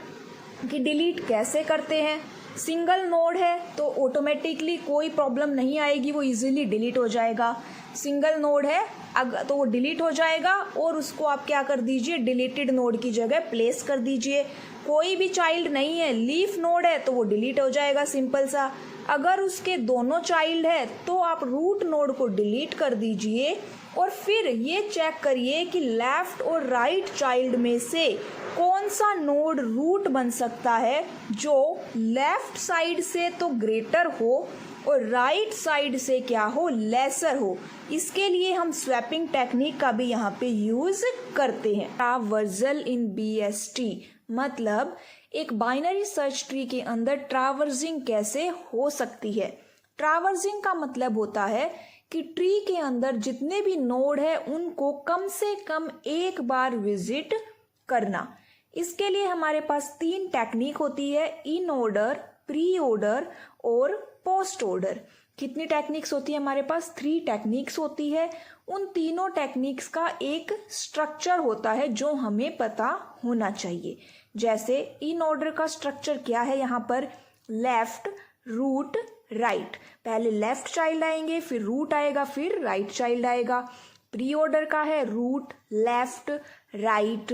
कि डिलीट कैसे करते हैं। सिंगल नोड है तो ऑटोमेटिकली कोई प्रॉब्लम नहीं आएगी, वो इजीली डिलीट हो जाएगा। सिंगल नोड है तो वो डिलीट हो जाएगा और उसको आप क्या कर दीजिए? डिलीटेड नोड की जगह प्लेस कर दीजिए। कोई भी चाइल्ड नहीं है, लीफ नोड है तो वो डिलीट हो जाएगा, सिंपल सा। अगर उसके दोनों चाइल्ड है तो आप रूट नोड को डिलीट कर दीजिए और फिर ये चेक करिए कि लेफ्ट और राइट चाइल्ड में से कौन सा नोड रूट बन सकता है जो लेफ्ट साइड से तो ग्रेटर हो और राइट साइड से क्या हो? लेसर हो। इसके लिए हम स्वैपिंग टेक्निक का भी यहाँ पे यूज करते हैं। ट्रावर्सल इन BST मतलब एक बाइनरी सर्च ट्री के अंदर ट्रावर्सिंग कैसे हो सकती है। ट्रावर्सिंग का मतलब होता है कि ट्री के अंदर जितने भी नोड है उनको कम से कम एक बार विजिट करना। इसके लिए हमारे पास 3 टेक्निक होती है, इन ऑर्डर, प्री ऑर्डर और पोस्ट ऑर्डर। कितनी टेक्निक्स होती है हमारे पास? 3 टेक्निक्स होती है। उन तीनों टेक्निक्स का एक स्ट्रक्चर होता है जो हमें पता होना चाहिए। जैसे इन ऑर्डर का स्ट्रक्चर क्या है? यहाँ पर लेफ्ट, रूट, राइट। पहले लेफ्ट चाइल्ड आएंगे, फिर रूट आएगा, फिर राइट चाइल्ड आएगा। प्री ऑर्डर का है root, left, right.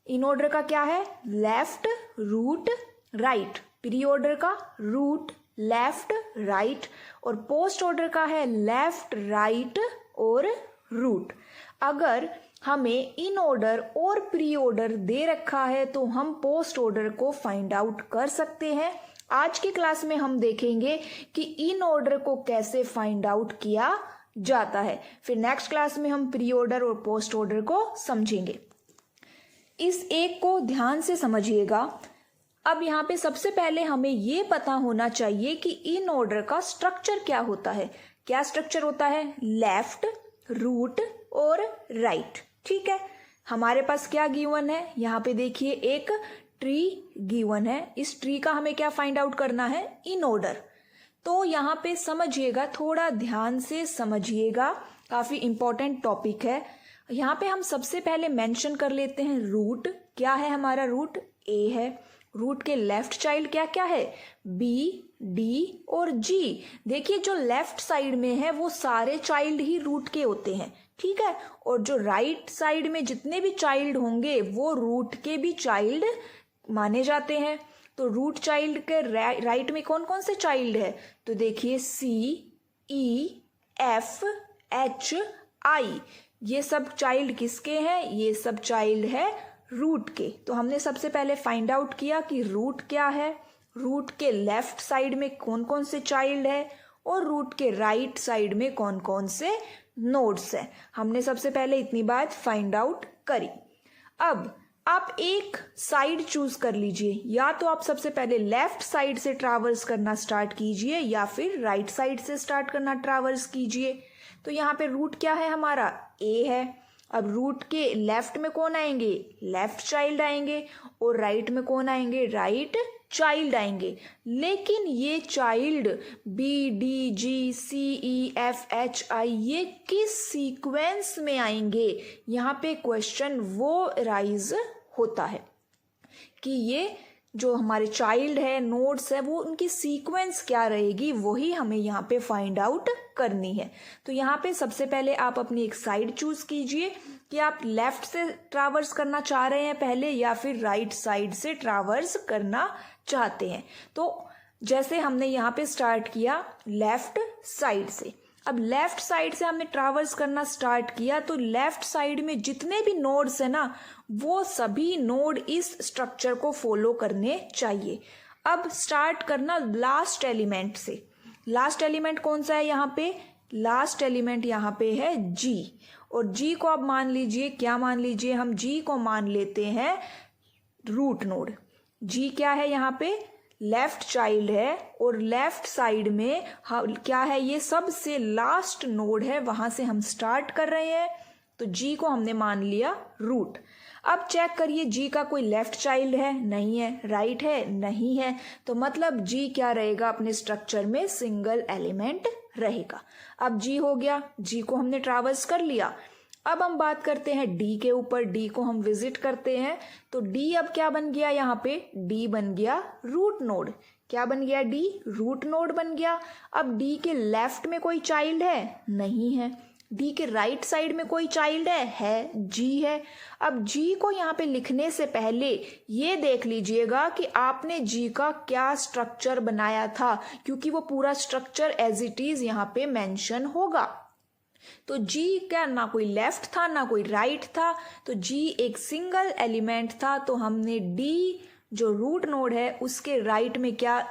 In order का क्या है? Left, root, right. Pre order का रूट, लेफ्ट, राइट। और पोस्ट ऑर्डर का है लेफ्ट, राइट और रूट। अगर हमें इन ऑर्डर और प्री ऑर्डर दे रखा है तो हम पोस्ट ऑर्डर को फाइंड आउट कर सकते हैं। आज की क्लास में हम देखेंगे कि इन ऑर्डर को कैसे फाइंड आउट किया जाता है। फिर नेक्स्ट क्लास में हम प्री ऑर्डर और पोस्ट ऑर्डर को समझेंगे। इस एक को ध्यान से समझिएगा। अब यहाँ पे सबसे पहले हमें ये पता होना चाहिए कि इन ऑर्डर का स्ट्रक्चर क्या होता है। क्या स्ट्रक्चर होता है? लेफ्ट, रूट और राइट। ठीक है, हमारे पास क्या गिवन है? यहाँ पे देखिए एक ट्री गिवन है। इस ट्री का हमें क्या फाइंड आउट करना है? In order. तो यहाँ पे समझिएगा, थोड़ा ध्यान से समझिएगा, काफी इंपॉर्टेंट टॉपिक है। यहाँ पे हम सबसे पहले मेंशन कर लेते हैं रूट। क्या है हमारा रूट? ए है। रूट के लेफ्ट चाइल्ड क्या क्या है? बी, डी और जी। देखिए जो लेफ्ट साइड में है वो सारे चाइल्ड ही रूट के होते हैं। ठीक है, और जो राइट साइड में जितने भी चाइल्ड होंगे वो रूट के भी चाइल्ड माने जाते हैं। तो रूट चाइल्ड के राइट में कौन कौन से चाइल्ड है? तो देखिए सी, ई, एफ, एच, आई, ये सब चाइल्ड किसके हैं? ये सब चाइल्ड है रूट के। तो हमने सबसे पहले फाइंड आउट किया कि रूट क्या है, रूट के लेफ्ट साइड में कौन कौन से चाइल्ड है और रूट के राइट साइड में कौन कौन से नोड्स है। हमने सबसे पहले इतनी बात फाइंड आउट करी। अब आप एक साइड चूज कर लीजिए, या तो आप सबसे पहले लेफ्ट साइड से ट्रैवर्स करना स्टार्ट कीजिए या फिर राइट साइड से स्टार्ट करना ट्रैवर्स कीजिए। तो यहाँ पे रूट क्या है हमारा? ए है। अब रूट के लेफ्ट में कौन आएंगे? लेफ्ट चाइल्ड आएंगे, और राइट में कौन आएंगे? राइट चाइल्ड आएंगे। लेकिन ये child B, D, G, C, E, F, H, I ये किस सीक्वेंस में आएंगे? यहाँ पे क्वेश्चन वो राइज होता है कि ये जो हमारे चाइल्ड है, नोड्स है, वो उनकी सीक्वेंस क्या रहेगी, वही हमें यहाँ पे फाइंड आउट करनी है। तो यहाँ पे सबसे पहले आप अपनी एक साइड चूज कीजिए कि आप लेफ्ट से ट्रैवर्स करना चाह रहे हैं पहले या फिर राइट साइड से ट्रैवर्स करना चाहते हैं। तो जैसे हमने यहाँ पे स्टार्ट किया लेफ्ट साइड से। अब लेफ्ट साइड से हमने ट्रैवर्स करना स्टार्ट किया तो लेफ्ट साइड में जितने भी नोड्स है ना, वो सभी नोड इस स्ट्रक्चर को फॉलो करने चाहिए। अब स्टार्ट करना लास्ट एलिमेंट से। लास्ट एलिमेंट कौन सा है यहाँ पे? लास्ट एलिमेंट यहाँ पे है जी, और जी को आप मान लीजिए, क्या मान लीजिए? हम जी को मान लेते हैं रूट नोड। जी क्या है यहाँ पे? लेफ्ट चाइल्ड है, और लेफ्ट साइड में क्या है? ये सबसे लास्ट नोड है, वहां से हम स्टार्ट कर रहे हैं। तो जी को हमने मान लिया रूट। अब चेक करिए जी का कोई लेफ्ट चाइल्ड है? नहीं है। राइट है? नहीं है। तो मतलब जी क्या रहेगा अपने स्ट्रक्चर में? सिंगल एलिमेंट रहेगा। अब जी हो गया, जी को हमने ट्रैवर्स कर लिया। अब हम बात करते हैं डी के ऊपर। डी को हम विजिट करते हैं तो डी अब क्या बन गया यहाँ पे? डी बन गया रूट नोड। क्या बन गया? डी रूट नोड बन गया। अब डी के लेफ्ट में कोई चाइल्ड है? नहीं है। डी के राइट साइड में कोई चाइल्ड है? जी है। अब जी को यहाँ पे लिखने से पहले ये देख लीजिएगा कि आपने जी का क्या स्ट्रक्चर बनाया था, क्योंकि वो पूरा स्ट्रक्चर एज इट इज यहाँ पे मेंशन होगा। तो जी क्या, ना कोई लेफ्ट था ना कोई राइट था, तो जी एक सिंगल एलिमेंट था। तो हमने डी जो रूट नोड है उसके राइट में क्या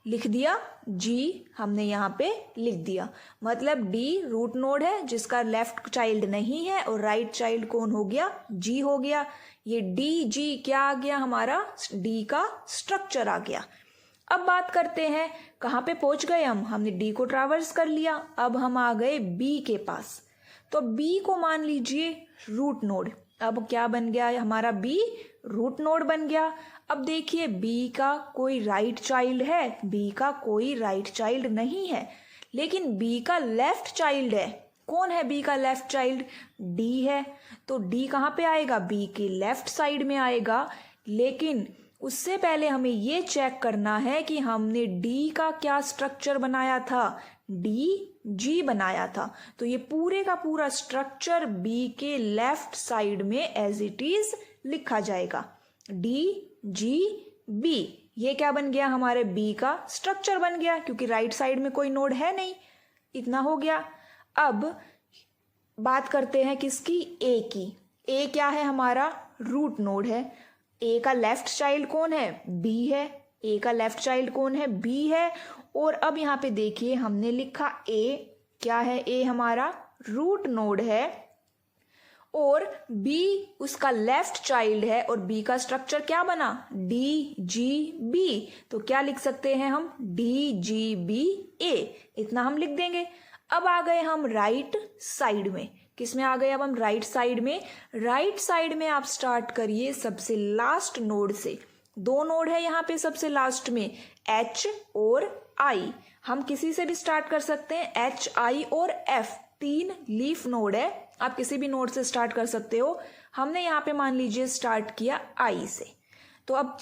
लिख दिया? जी हमने यहाँ पे लिख दिया। मतलब डी रूट नोड है जिसका लेफ्ट चाइल्ड नहीं है, और राइट चाइल्ड कौन हो गया? जी हो गया। ये डी जी क्या आ गया? हमारा डी का स्ट्रक्चर आ गया। अब बात करते हैं कहाँ पे पहुंच गए हमने डी को ट्रैवर्स कर लिया। अब हम आ गए बी के पास। तो बी को मान लीजिए रूट नोड। अब क्या बन गया हमारा? बी रूट नोड बन गया। अब देखिए बी का कोई राइट चाइल्ड है? बी का कोई राइट चाइल्ड नहीं है, लेकिन बी का लेफ्ट चाइल्ड है। कौन है बी का लेफ्ट चाइल्ड? डी है। तो डी कहाँ पे आएगा? बी के लेफ्ट साइड में आएगा। लेकिन उससे पहले हमें ये चेक करना है कि हमने डी का क्या स्ट्रक्चर बनाया था? डी जी बनाया था। तो ये पूरे का पूरा स्ट्रक्चर बी के लेफ्ट साइड में एज इट इज लिखा जाएगा। डी जी बी, ये क्या बन गया? हमारे बी का स्ट्रक्चर बन गया, क्योंकि राइट साइड में कोई नोड है नहीं। इतना हो गया। अब बात करते हैं किसकी? ए की। ए क्या है? हमारा रूट नोड है। ए का लेफ्ट चाइल्ड कौन है? बी है। ए का लेफ्ट चाइल्ड कौन है? बी है। और अब यहाँ पे देखिए हमने लिखा ए क्या है? ए हमारा रूट नोड है, और B उसका लेफ्ट चाइल्ड है और B का स्ट्रक्चर क्या बना, DGB। तो क्या लिख सकते हैं हम, DGBA, इतना हम लिख देंगे। अब आ गए हम राइट साइड में, किसमें आ गए अब हम राइट साइड में। राइट साइड में आप स्टार्ट करिए सबसे लास्ट नोड से, दो नोड है यहाँ पे सबसे लास्ट में, H और I। हम किसी से भी स्टार्ट कर सकते हैं, H, I और F, 3 लीफ नोड है, आप किसी भी नोड से स्टार्ट कर सकते हो। हमने यहाँ पे मान लीजिए स्टार्ट किया I से, तो अब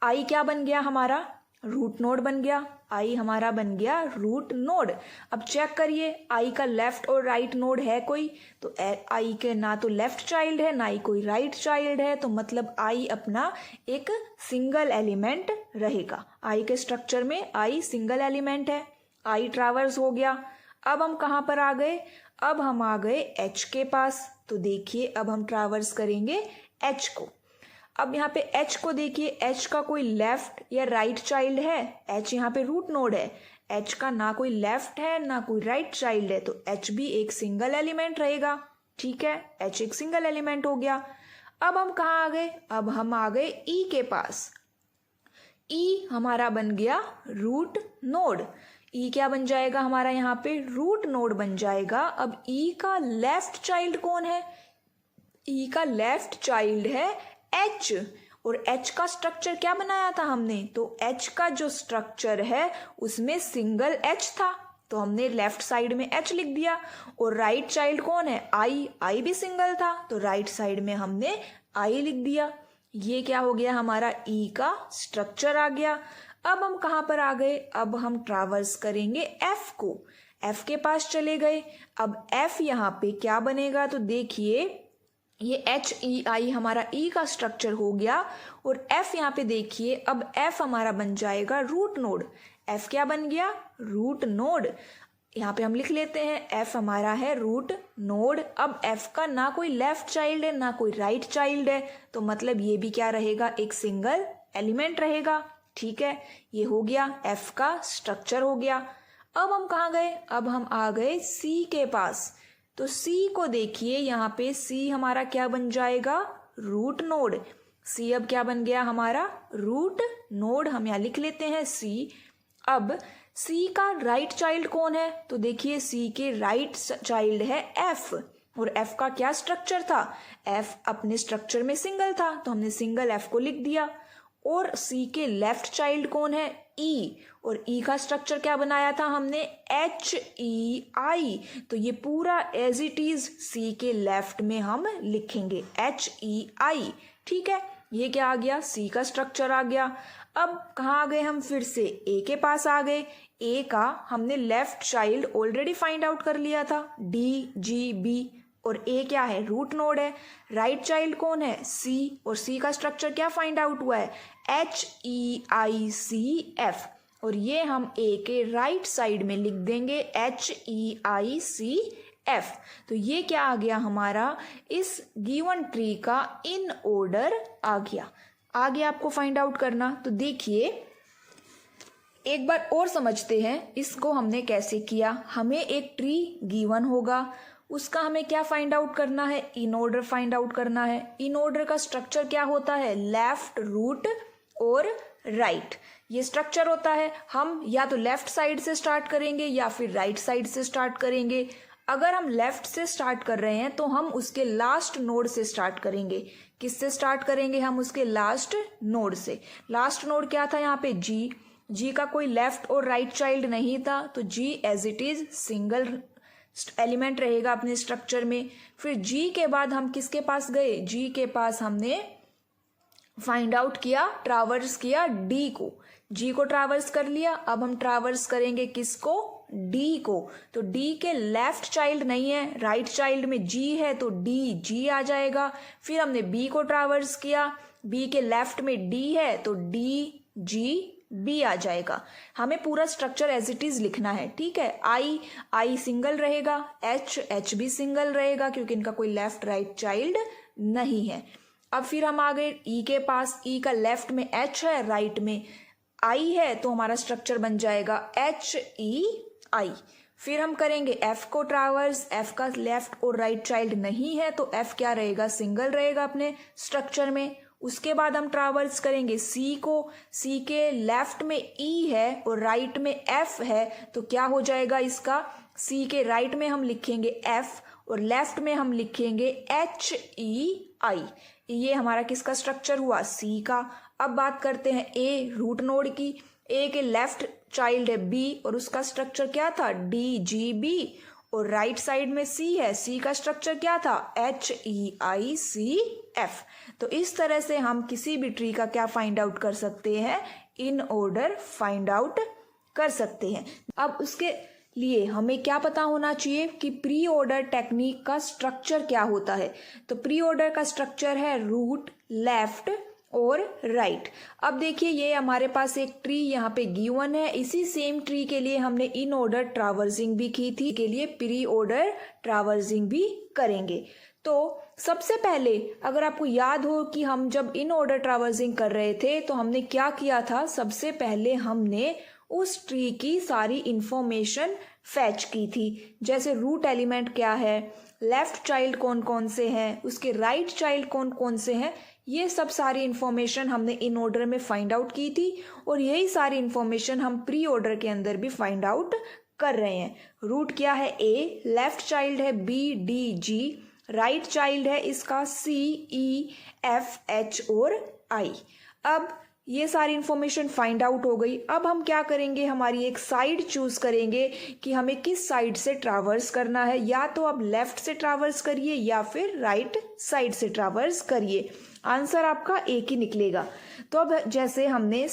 I क्या बन गया हमारा, रूट नोड बन गया। I हमारा बन गया रूट नोड। अब चेक करिए I का लेफ्ट और राइट नोड है कोई, तो I के ना तो लेफ्ट चाइल्ड है ना ही कोई राइट चाइल्ड है, तो मतलब I अपना एक सिंगल एलिमेंट रहेगा। I के स्ट्रक्चर में I सिंगल एलिमेंट है, I ट्रैवर्स हो गया। अब हम कहाँ पर आ गए, अब हम आ गए H के पास। तो देखिए अब हम ट्रैवर्स करेंगे H को। अब यहाँ पे H को देखिए, H का कोई लेफ्ट या राइट चाइल्ड है, H यहाँ पे रूट नोड है, H का ना कोई लेफ्ट है ना कोई राइट चाइल्ड है, तो H भी एक सिंगल एलिमेंट रहेगा। ठीक है, H एक सिंगल एलिमेंट हो गया। अब हम कहाँ आ गए, अब हम आ गए E के पास। E हमारा बन गया रूट नोड। E क्या बन जाएगा हमारा, यहाँ पे रूट नोड बन जाएगा। अब E का लेफ्ट चाइल्ड कौन है, E का लेफ्ट चाइल्ड है H, और H का स्ट्रक्चर क्या बनाया था हमने, तो H का जो स्ट्रक्चर है उसमें सिंगल H था, तो हमने लेफ्ट साइड में H लिख दिया। और राइट चाइल्ड कौन है, I भी सिंगल था, तो राइट साइड में हमने I लिख दिया। ये क्या हो गया हमारा, E का स्ट्रक्चर आ गया। अब हम कहाँ पर आ गए, अब हम ट्रैवर्स करेंगे F को, F के पास चले गए। अब F यहाँ पे क्या बनेगा, तो देखिए ये HEI हमारा E का स्ट्रक्चर हो गया, और F यहाँ पे देखिए, अब F हमारा बन जाएगा रूट नोड। F क्या बन गया, रूट नोड। यहाँ पे हम लिख लेते हैं F हमारा है रूट नोड। अब F का ना कोई लेफ्ट चाइल्ड है ना कोई राइट चाइल्ड है, तो मतलब ये भी क्या रहेगा, एक सिंगल एलिमेंट रहेगा। ठीक है, ये हो गया F का स्ट्रक्चर हो गया। अब हम कहाँ गए, अब हम आ गए C के पास। तो C को देखिए, यहाँ पे C हमारा क्या बन जाएगा, रूट नोड। C अब क्या बन गया हमारा, रूट नोड। हम यहाँ लिख लेते हैं C। अब C का राइट चाइल्ड कौन है, तो देखिए C के राइट चाइल्ड है F, और F का क्या स्ट्रक्चर था, F अपने स्ट्रक्चर में सिंगल था, तो हमने सिंगल F को लिख दिया। और C के लेफ्ट चाइल्ड कौन है, E, और E का स्ट्रक्चर क्या बनाया था हमने, HEI। तो ये पूरा एज इट इज C के लेफ्ट में हम लिखेंगे HEI। ठीक है, ये क्या आ गया, C का स्ट्रक्चर आ गया। अब कहाँ आ गए हम, फिर से A के पास आ गए। A का हमने left child already find out कर लिया था, DGB, और A क्या है, रूट नोड है। राइट चाइल्ड कौन है, C, और C का स्ट्रक्चर क्या फाइंड आउट हुआ है, HEICF, और ये हम A के राइट साइड में लिख देंगे HEICF। तो ये क्या आ गया हमारा, इस गिवन ट्री का इन ऑर्डर आ गया। आगे आपको फाइंड आउट करना, तो देखिए एक बार और समझते हैं इसको हमने कैसे किया। हमें एक ट्री गिवन होगा, उसका हमें क्या फाइंड आउट करना है, इन ऑर्डर फाइंड आउट करना है। इन ऑर्डर का स्ट्रक्चर क्या होता है, लेफ्ट, रूट और राइट, ये स्ट्रक्चर होता है। हम या तो लेफ्ट साइड से स्टार्ट करेंगे या फिर राइट साइड से स्टार्ट करेंगे। अगर हम लेफ्ट से स्टार्ट कर रहे हैं तो हम उसके लास्ट नोड से स्टार्ट करेंगे। किससे स्टार्ट करेंगे, हम उसके लास्ट नोड से। लास्ट नोड क्या था यहाँ पे, जी का कोई लेफ्ट और राइट चाइल्ड नहीं था, तो G as it is single element रहेगा अपने स्ट्रक्चर में। फिर जी के बाद हम किसके पास गए, जी के पास हमने फाइंड आउट किया, ट्रैवर्स किया डी को। जी को ट्रैवर्स कर लिया, अब हम ट्रैवर्स करेंगे किसको, डी को। तो डी के लेफ्ट चाइल्ड नहीं है, राइट चाइल्ड में जी है, तो डी जी आ जाएगा। फिर हमने बी को ट्रैवर्स किया, बी के लेफ्ट में डी है, तो डी जी बी आ जाएगा। हमें पूरा स्ट्रक्चर एज इट इज लिखना है। ठीक है, आई सिंगल रहेगा, एच भी सिंगल रहेगा क्योंकि इनका कोई लेफ्ट राइट चाइल्ड नहीं है। अब फिर हम आ गए ई के पास। ई का लेफ्ट में एच है, राइट में आई है, तो हमारा स्ट्रक्चर बन जाएगा HEI। फिर हम करेंगे एफ को ट्रावर्स, एफ का लेफ्ट और राइट चाइल्ड नहीं है तो एफ क्या रहेगा, सिंगल रहेगा अपने स्ट्रक्चर में। उसके बाद हम ट्रावर्स करेंगे सी को, सी के लेफ्ट में ई है और राइट में एफ है तो क्या हो जाएगा इसका, सी के राइट में हम लिखेंगे एफ और लेफ्ट में हम लिखेंगे एच ई आई। ये हमारा किसका स्ट्रक्चर हुआ, सी का। अब बात करते हैं ए रूट नोड की। ए के लेफ्ट चाइल्ड है बी और उसका स्ट्रक्चर क्या था, डी जी बी, और राइट साइड में सी है, सी का स्ट्रक्चर क्या था, एच ई आई सी एफ। तो इस तरह से हम किसी भी ट्री का क्या फाइंड आउट कर सकते हैं, इन ऑर्डर फाइंड आउट कर सकते हैं। अब उसके लिए हमें क्या पता होना चाहिए कि प्री ऑर्डर टेक्निक का स्ट्रक्चर क्या होता है। तो प्री ऑर्डर का स्ट्रक्चर है रूट, लेफ्ट और राइट। अब देखिए ये हमारे पास एक ट्री यहाँ पे गिवन है, इसी सेम ट्री के लिए हमने इन ऑर्डर ट्रावर्सिंग भी की थी, के लिए प्री ऑर्डर ट्रावर्सिंग भी करेंगे। तो सबसे पहले अगर आपको याद हो कि हम जब इन ऑर्डर ट्रावर्सिंग कर रहे थे तो हमने क्या किया था, सबसे पहले हमने उस ट्री की सारी इंफॉर्मेशन फैच की थी, जैसे रूट एलिमेंट क्या है, लेफ्ट चाइल्ड कौन कौन से हैं, उसके राइट चाइल्ड कौन कौन से हैं, ये सब सारी इंफॉर्मेशन हमने इन ऑर्डर में फाइंड आउट की थी और यही सारी इंफॉर्मेशन हम प्री ऑर्डर के अंदर भी फाइंड आउट कर रहे हैं। रूट क्या है ए, लेफ्ट चाइल्ड है B D G, right child है इसका सी ई एफ एच और आई। अब ये सारी इंफॉर्मेशन फाइंड आउट हो गई। अब हम क्या करेंगे, हमारी एक साइड चूज करेंगे कि हमें किस साइड से ट्रैवर्स करना है, या तो आप लेफ्ट से ट्रैवर्स करिए या फिर राइट साइड से ट्रैवर्स करिए, आंसर आपका एक ही निकलेगा। तो अब जैसे हमने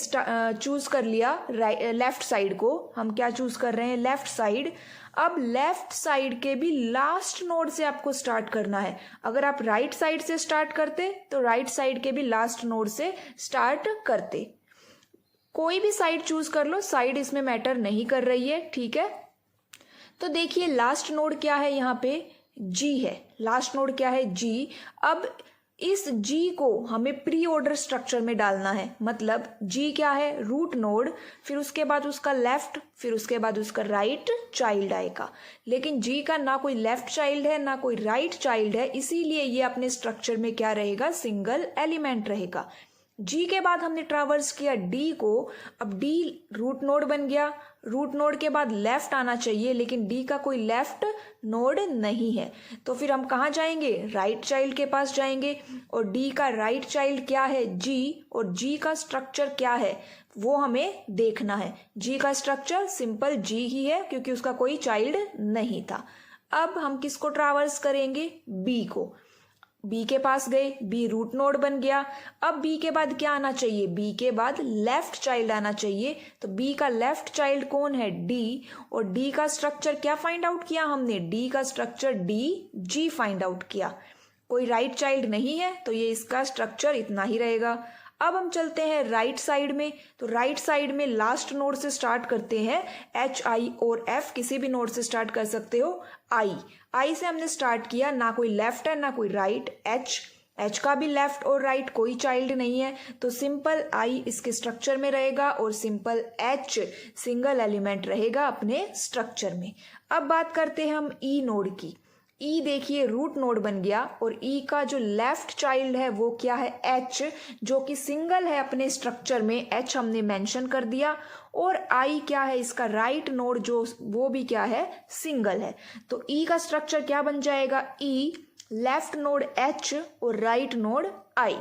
चूज कर लिया लेफ्ट साइड को, हम क्या चूज कर रहे हैं, लेफ्ट साइड। अब लेफ्ट साइड के भी लास्ट नोड से आपको स्टार्ट करना है। अगर आप राइट साइड से स्टार्ट करते तो राइट साइड के भी लास्ट नोड से स्टार्ट करते। कोई भी साइड चूज कर लो, साइड इसमें मैटर नहीं कर रही है, ठीक है। तो देखिए लास्ट नोड क्या है, यहाँ पे जी है, लास्ट नोड क्या है, जी। अब इस जी को हमें प्री ऑर्डर स्ट्रक्चर में डालना है, मतलब जी क्या है, रूट नोड, फिर उसके बाद उसका लेफ्ट, फिर उसके बाद उसका राइट चाइल्ड आएगा। लेकिन जी का ना कोई लेफ्ट चाइल्ड है ना कोई राइट चाइल्ड है, इसीलिए ये अपने स्ट्रक्चर में क्या रहेगा, सिंगल एलिमेंट रहेगा। जी के बाद हमने ट्रैवर्स किया डी को, अब डी रूट नोड बन गया, रूट नोड के बाद लेफ्ट आना चाहिए लेकिन डी का कोई लेफ्ट नोड नहीं है, तो फिर हम कहाँ जाएंगे, राइट चाइल्ड के पास जाएंगे। और डी का राइट चाइल्ड क्या है, जी, और जी का स्ट्रक्चर क्या है वो हमें देखना है। जी का स्ट्रक्चर सिंपल जी ही है क्योंकि उसका कोई चाइल्ड नहीं था। अब हम किसको ट्रैवर्स करेंगे, बी को। बी के पास गए, बी रूट नोड बन गया। अब बी के बाद क्या आना चाहिए, बी के बाद लेफ्ट चाइल्ड आना चाहिए। तो बी का लेफ्ट चाइल्ड कौन है, डी, और डी का स्ट्रक्चर क्या फाइंड आउट किया हमने, डी का structure D G find out किया। कोई राइट चाइल्ड नहीं है तो ये इसका स्ट्रक्चर इतना ही रहेगा। अब हम चलते हैं राइट साइड में, तो राइट साइड में लास्ट नोड से स्टार्ट करते हैं, एच आई और एफ किसी भी नोड से स्टार्ट कर सकते हो। आई से हमने स्टार्ट किया, ना कोई लेफ्ट है ना कोई राइट। एच का भी लेफ्ट और राइट कोई चाइल्ड नहीं है, तो सिंपल आई इसके स्ट्रक्चर में रहेगा और सिंपल एच सिंगल एलिमेंट रहेगा अपने स्ट्रक्चर में। अब बात करते हैं हम ई नोड की। ई देखिए रूट नोड बन गया और ई का जो लेफ्ट चाइल्ड है वो क्या है, एच, जो कि सिंगल है अपने स्ट्रक्चर में, एच हमने मेंशन कर दिया। और आई क्या है, इसका राइट नोड जो वो भी क्या है, सिंगल है। तो ई का स्ट्रक्चर क्या बन जाएगा, ई, लेफ्ट नोड एच और राइट नोड आई।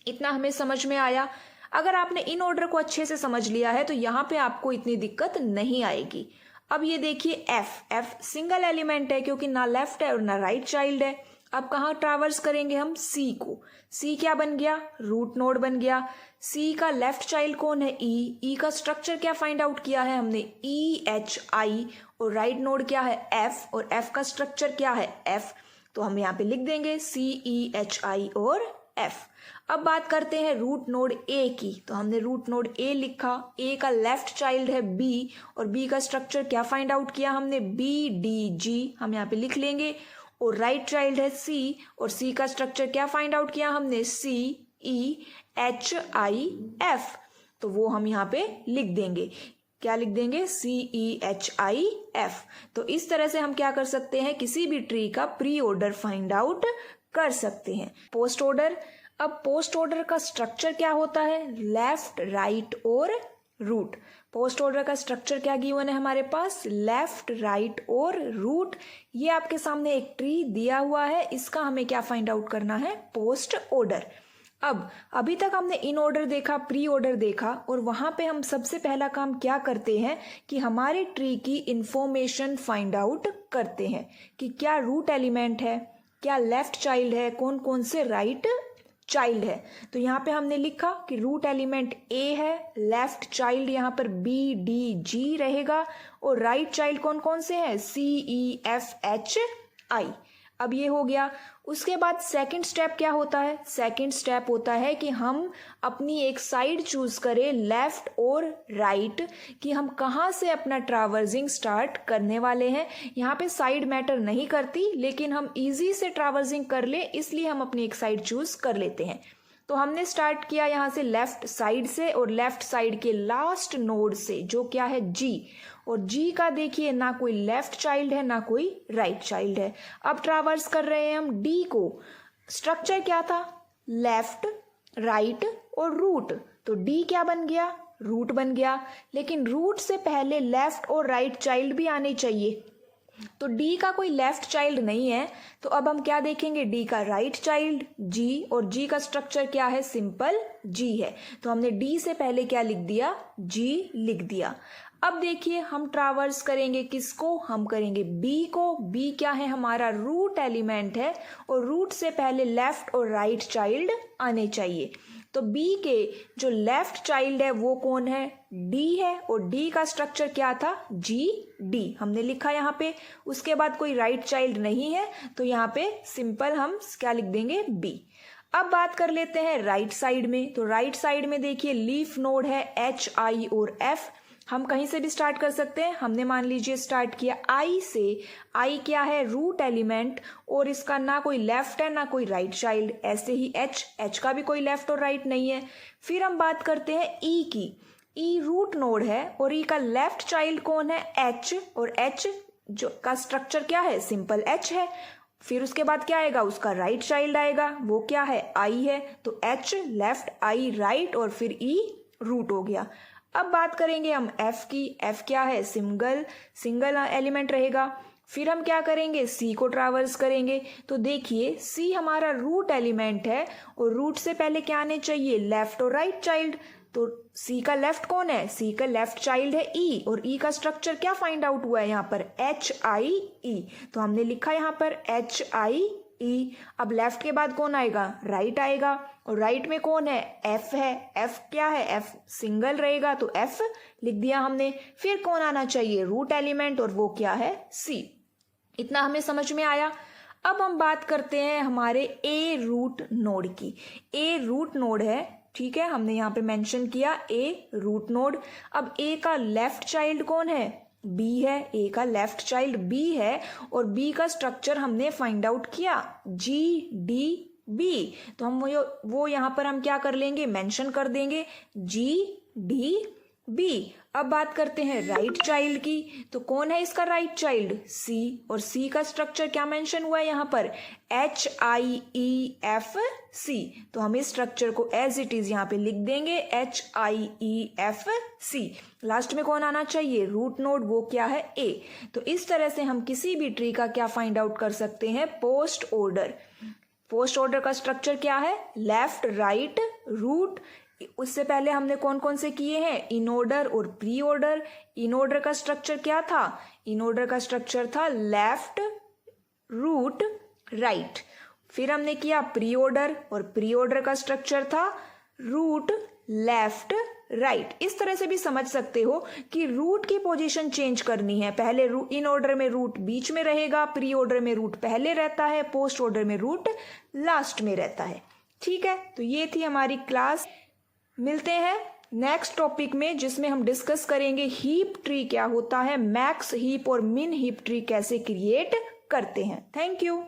इतना हमें समझ में आया। अगर आपने इन ऑर्डर को अच्छे से समझ लिया है तो यहाँ पे आपको इतनी दिक्कत नहीं आएगी। अब ये देखिए एफ सिंगल एलिमेंट है क्योंकि ना लेफ्ट है और ना राइट चाइल्ड है। अब कहाँ ट्रैवर्स करेंगे हम, सी को। सी क्या बन गया, रूट नोड बन गया। सी का लेफ्ट चाइल्ड कौन है, ई का स्ट्रक्चर क्या फाइंड आउट किया है हमने, ई एच आई, और राइट नोड क्या है, एफ, और एफ का स्ट्रक्चर क्या है, एफ। तो हम यहाँ पे लिख देंगे सी ई एच आई और एफ। अब बात करते हैं रूट नोड ए की, तो हमने रूट नोड ए लिखा, ए का लेफ्ट चाइल्ड है बी, और बी का स्ट्रक्चर क्या फाइंड आउट किया हमने, बी डी जी, हम यहाँ पे लिख लेंगे। और राइट चाइल्ड है सी, और सी का स्ट्रक्चर क्या फाइंड आउट किया हमने, सी ई एच आई एफ, तो वो हम यहाँ पे लिख देंगे। क्या लिख देंगे, CEHIF। तो इस तरह से हम क्या कर सकते हैं, किसी भी ट्री का प्री ऑर्डर फाइंड आउट कर सकते हैं। पोस्ट ऑर्डर, अब पोस्ट ऑर्डर का स्ट्रक्चर क्या होता है, लेफ्ट, राइट और रूट। पोस्ट ऑर्डर का स्ट्रक्चर क्या गिवन है हमारे पास, लेफ्ट, राइट और रूट। ये आपके सामने एक ट्री दिया हुआ है, इसका हमें क्या फाइंड आउट करना है, पोस्ट ऑर्डर। अब अभी तक हमने इन ऑर्डर देखा, प्री ऑर्डर देखा, और वहां पे हम सबसे पहला काम क्या करते हैं कि हमारे ट्री की इंफॉर्मेशन फाइंड आउट करते हैं कि क्या रूट एलिमेंट है, क्या लेफ्ट चाइल्ड है, कौन कौन से राइट चाइल्ड है। तो यहाँ पे हमने लिखा कि रूट एलिमेंट A है, लेफ्ट चाइल्ड यहाँ पर B, D, G रहेगा, और राइट चाइल्ड कौन कौन से हैं, C, E, F, H, I। अब ये हो गया। उसके बाद सेकंड स्टेप क्या होता है, सेकंड स्टेप होता है कि हम अपनी एक साइड चूज करें, लेफ्ट और राइट, कि हम कहाँ से अपना ट्रैवर्सिंग स्टार्ट करने वाले हैं। यहाँ पे साइड मैटर नहीं करती, लेकिन हम इजी से ट्रैवर्सिंग कर ले, इसलिए हम अपनी एक साइड चूज कर लेते हैं। तो हमने स्टार्ट किया यहाँ से लेफ्ट साइड से, और लेफ्ट साइड के लास्ट नोड से जो क्या है, G, और G का देखिए ना कोई लेफ्ट चाइल्ड है ना कोई राइट चाइल्ड है। अब ट्रैवर्स कर रहे हैं हम D को। स्ट्रक्चर क्या था, लेफ्ट, राइट और रूट। तो D क्या बन गया, रूट बन गया, लेकिन रूट से पहले लेफ्ट और राइट चाइल्ड भी आने चाहिए। तो D का कोई लेफ्ट चाइल्ड नहीं है, तो अब हम क्या देखेंगे, D का राइट चाइल्ड G, और G का स्ट्रक्चर क्या है, सिंपल G है। तो हमने D से पहले क्या लिख दिया, G लिख दिया। अब देखिए हम ट्रैवर्स करेंगे किसको, हम करेंगे B को। B क्या है, हमारा रूट एलिमेंट है, और रूट से पहले लेफ्ट और राइट चाइल्ड आने चाहिए। तो B के जो लेफ्ट चाइल्ड है वो कौन है, D है, और D का स्ट्रक्चर क्या था, G, D हमने लिखा यहाँ पे। उसके बाद कोई राइट चाइल्ड नहीं है, तो यहाँ पे सिंपल हम क्या लिख देंगे, B। अब बात कर लेते हैं राइट साइड में। तो राइट साइड में देखिए लीफ नोड है H, I और F। हम कहीं से भी स्टार्ट कर सकते हैं। हमने मान लीजिए स्टार्ट किया I से। I क्या है, रूट एलिमेंट, और इसका ना कोई लेफ्ट है ना कोई राइट चाइल्ड। ऐसे ही H का भी कोई लेफ्ट और राइट नहीं है। फिर हम बात करते हैं E की। E रूट नोड है, और E का लेफ्ट चाइल्ड कौन है, H, और H जो का स्ट्रक्चर क्या है, सिंपल H है। फिर उसके बाद क्या आएगा, उसका राइट चाइल्ड आएगा, वो क्या है, I है। तो H लेफ्ट, I राइट, और फिर E रूट हो गया। अब बात करेंगे हम F की। F क्या है, सिंगल एलिमेंट रहेगा। फिर हम क्या करेंगे, C को ट्रैवर्स करेंगे। तो देखिए C हमारा रूट एलिमेंट है, और रूट से पहले क्या आने चाहिए, लेफ्ट और राइट चाइल्ड। तो C का लेफ्ट कौन है, C का लेफ्ट चाइल्ड है E, और E का स्ट्रक्चर क्या फाइंड आउट हुआ है यहाँ पर, HIE। तो हमने लिखा यहाँ पर HIE। अब लेफ्ट के बाद कौन आएगा, राइट आएगा, और राइट में कौन है, F है। F क्या है, F सिंगल रहेगा, तो F लिख दिया हमने। फिर कौन आना चाहिए, रूट एलिमेंट, और वो क्या है, C। इतना हमें समझ में आया। अब हम बात करते हैं हमारे A रूट नोड की। A रूट नोड है, ठीक है, हमने यहाँ पे मेंशन किया A रूट नोड। अब A का लेफ्ट चाइल्ड कौन है, B है। A का लेफ्ट चाइल्ड B है, और B का स्ट्रक्चर हमने फाइंड आउट किया, G, D, B। तो हम वो यहाँ पर हम क्या कर लेंगे, मेंशन कर देंगे G, D, B। अब बात करते हैं राइट चाइल्ड की। तो कौन है इसका राइट चाइल्ड, C, और C का स्ट्रक्चर क्या मेंशन हुआ है यहाँ पर, HIEFC। तो हम इस स्ट्रक्चर को एज इट इज यहाँ पे लिख देंगे, HIEFC। लास्ट में कौन आना चाहिए, रूट नोड, वो क्या है, A। तो इस तरह से हम किसी भी ट्री का क्या फाइंड आउट कर सकते हैं, पोस्ट ऑर्डर। पोस्ट ऑर्डर का स्ट्रक्चर क्या है, लेफ्ट, राइट, रूट। उससे पहले हमने कौन कौन से किए हैं, इन ऑर्डर और प्री ऑर्डर। इन ऑर्डर का स्ट्रक्चर क्या था, इन ऑर्डर का स्ट्रक्चर था लेफ्ट, रूट, राइट। फिर हमने किया प्री ऑर्डर, और प्री ऑर्डर का स्ट्रक्चर था रूट, लेफ्ट, राइट। इस तरह से भी समझ सकते हो कि रूट की पोजीशन चेंज करनी है। पहले इन ऑर्डर में रूट बीच में रहेगा, प्री ऑर्डर में रूट पहले रहता है, पोस्ट ऑर्डर में रूट लास्ट में रहता है। ठीक है, तो ये थी हमारी क्लास। मिलते हैं नेक्स्ट टॉपिक में, जिसमें हम डिस्कस करेंगे हीप ट्री क्या होता है, मैक्स हीप और मिन हीप ट्री कैसे क्रिएट करते हैं। Thank you.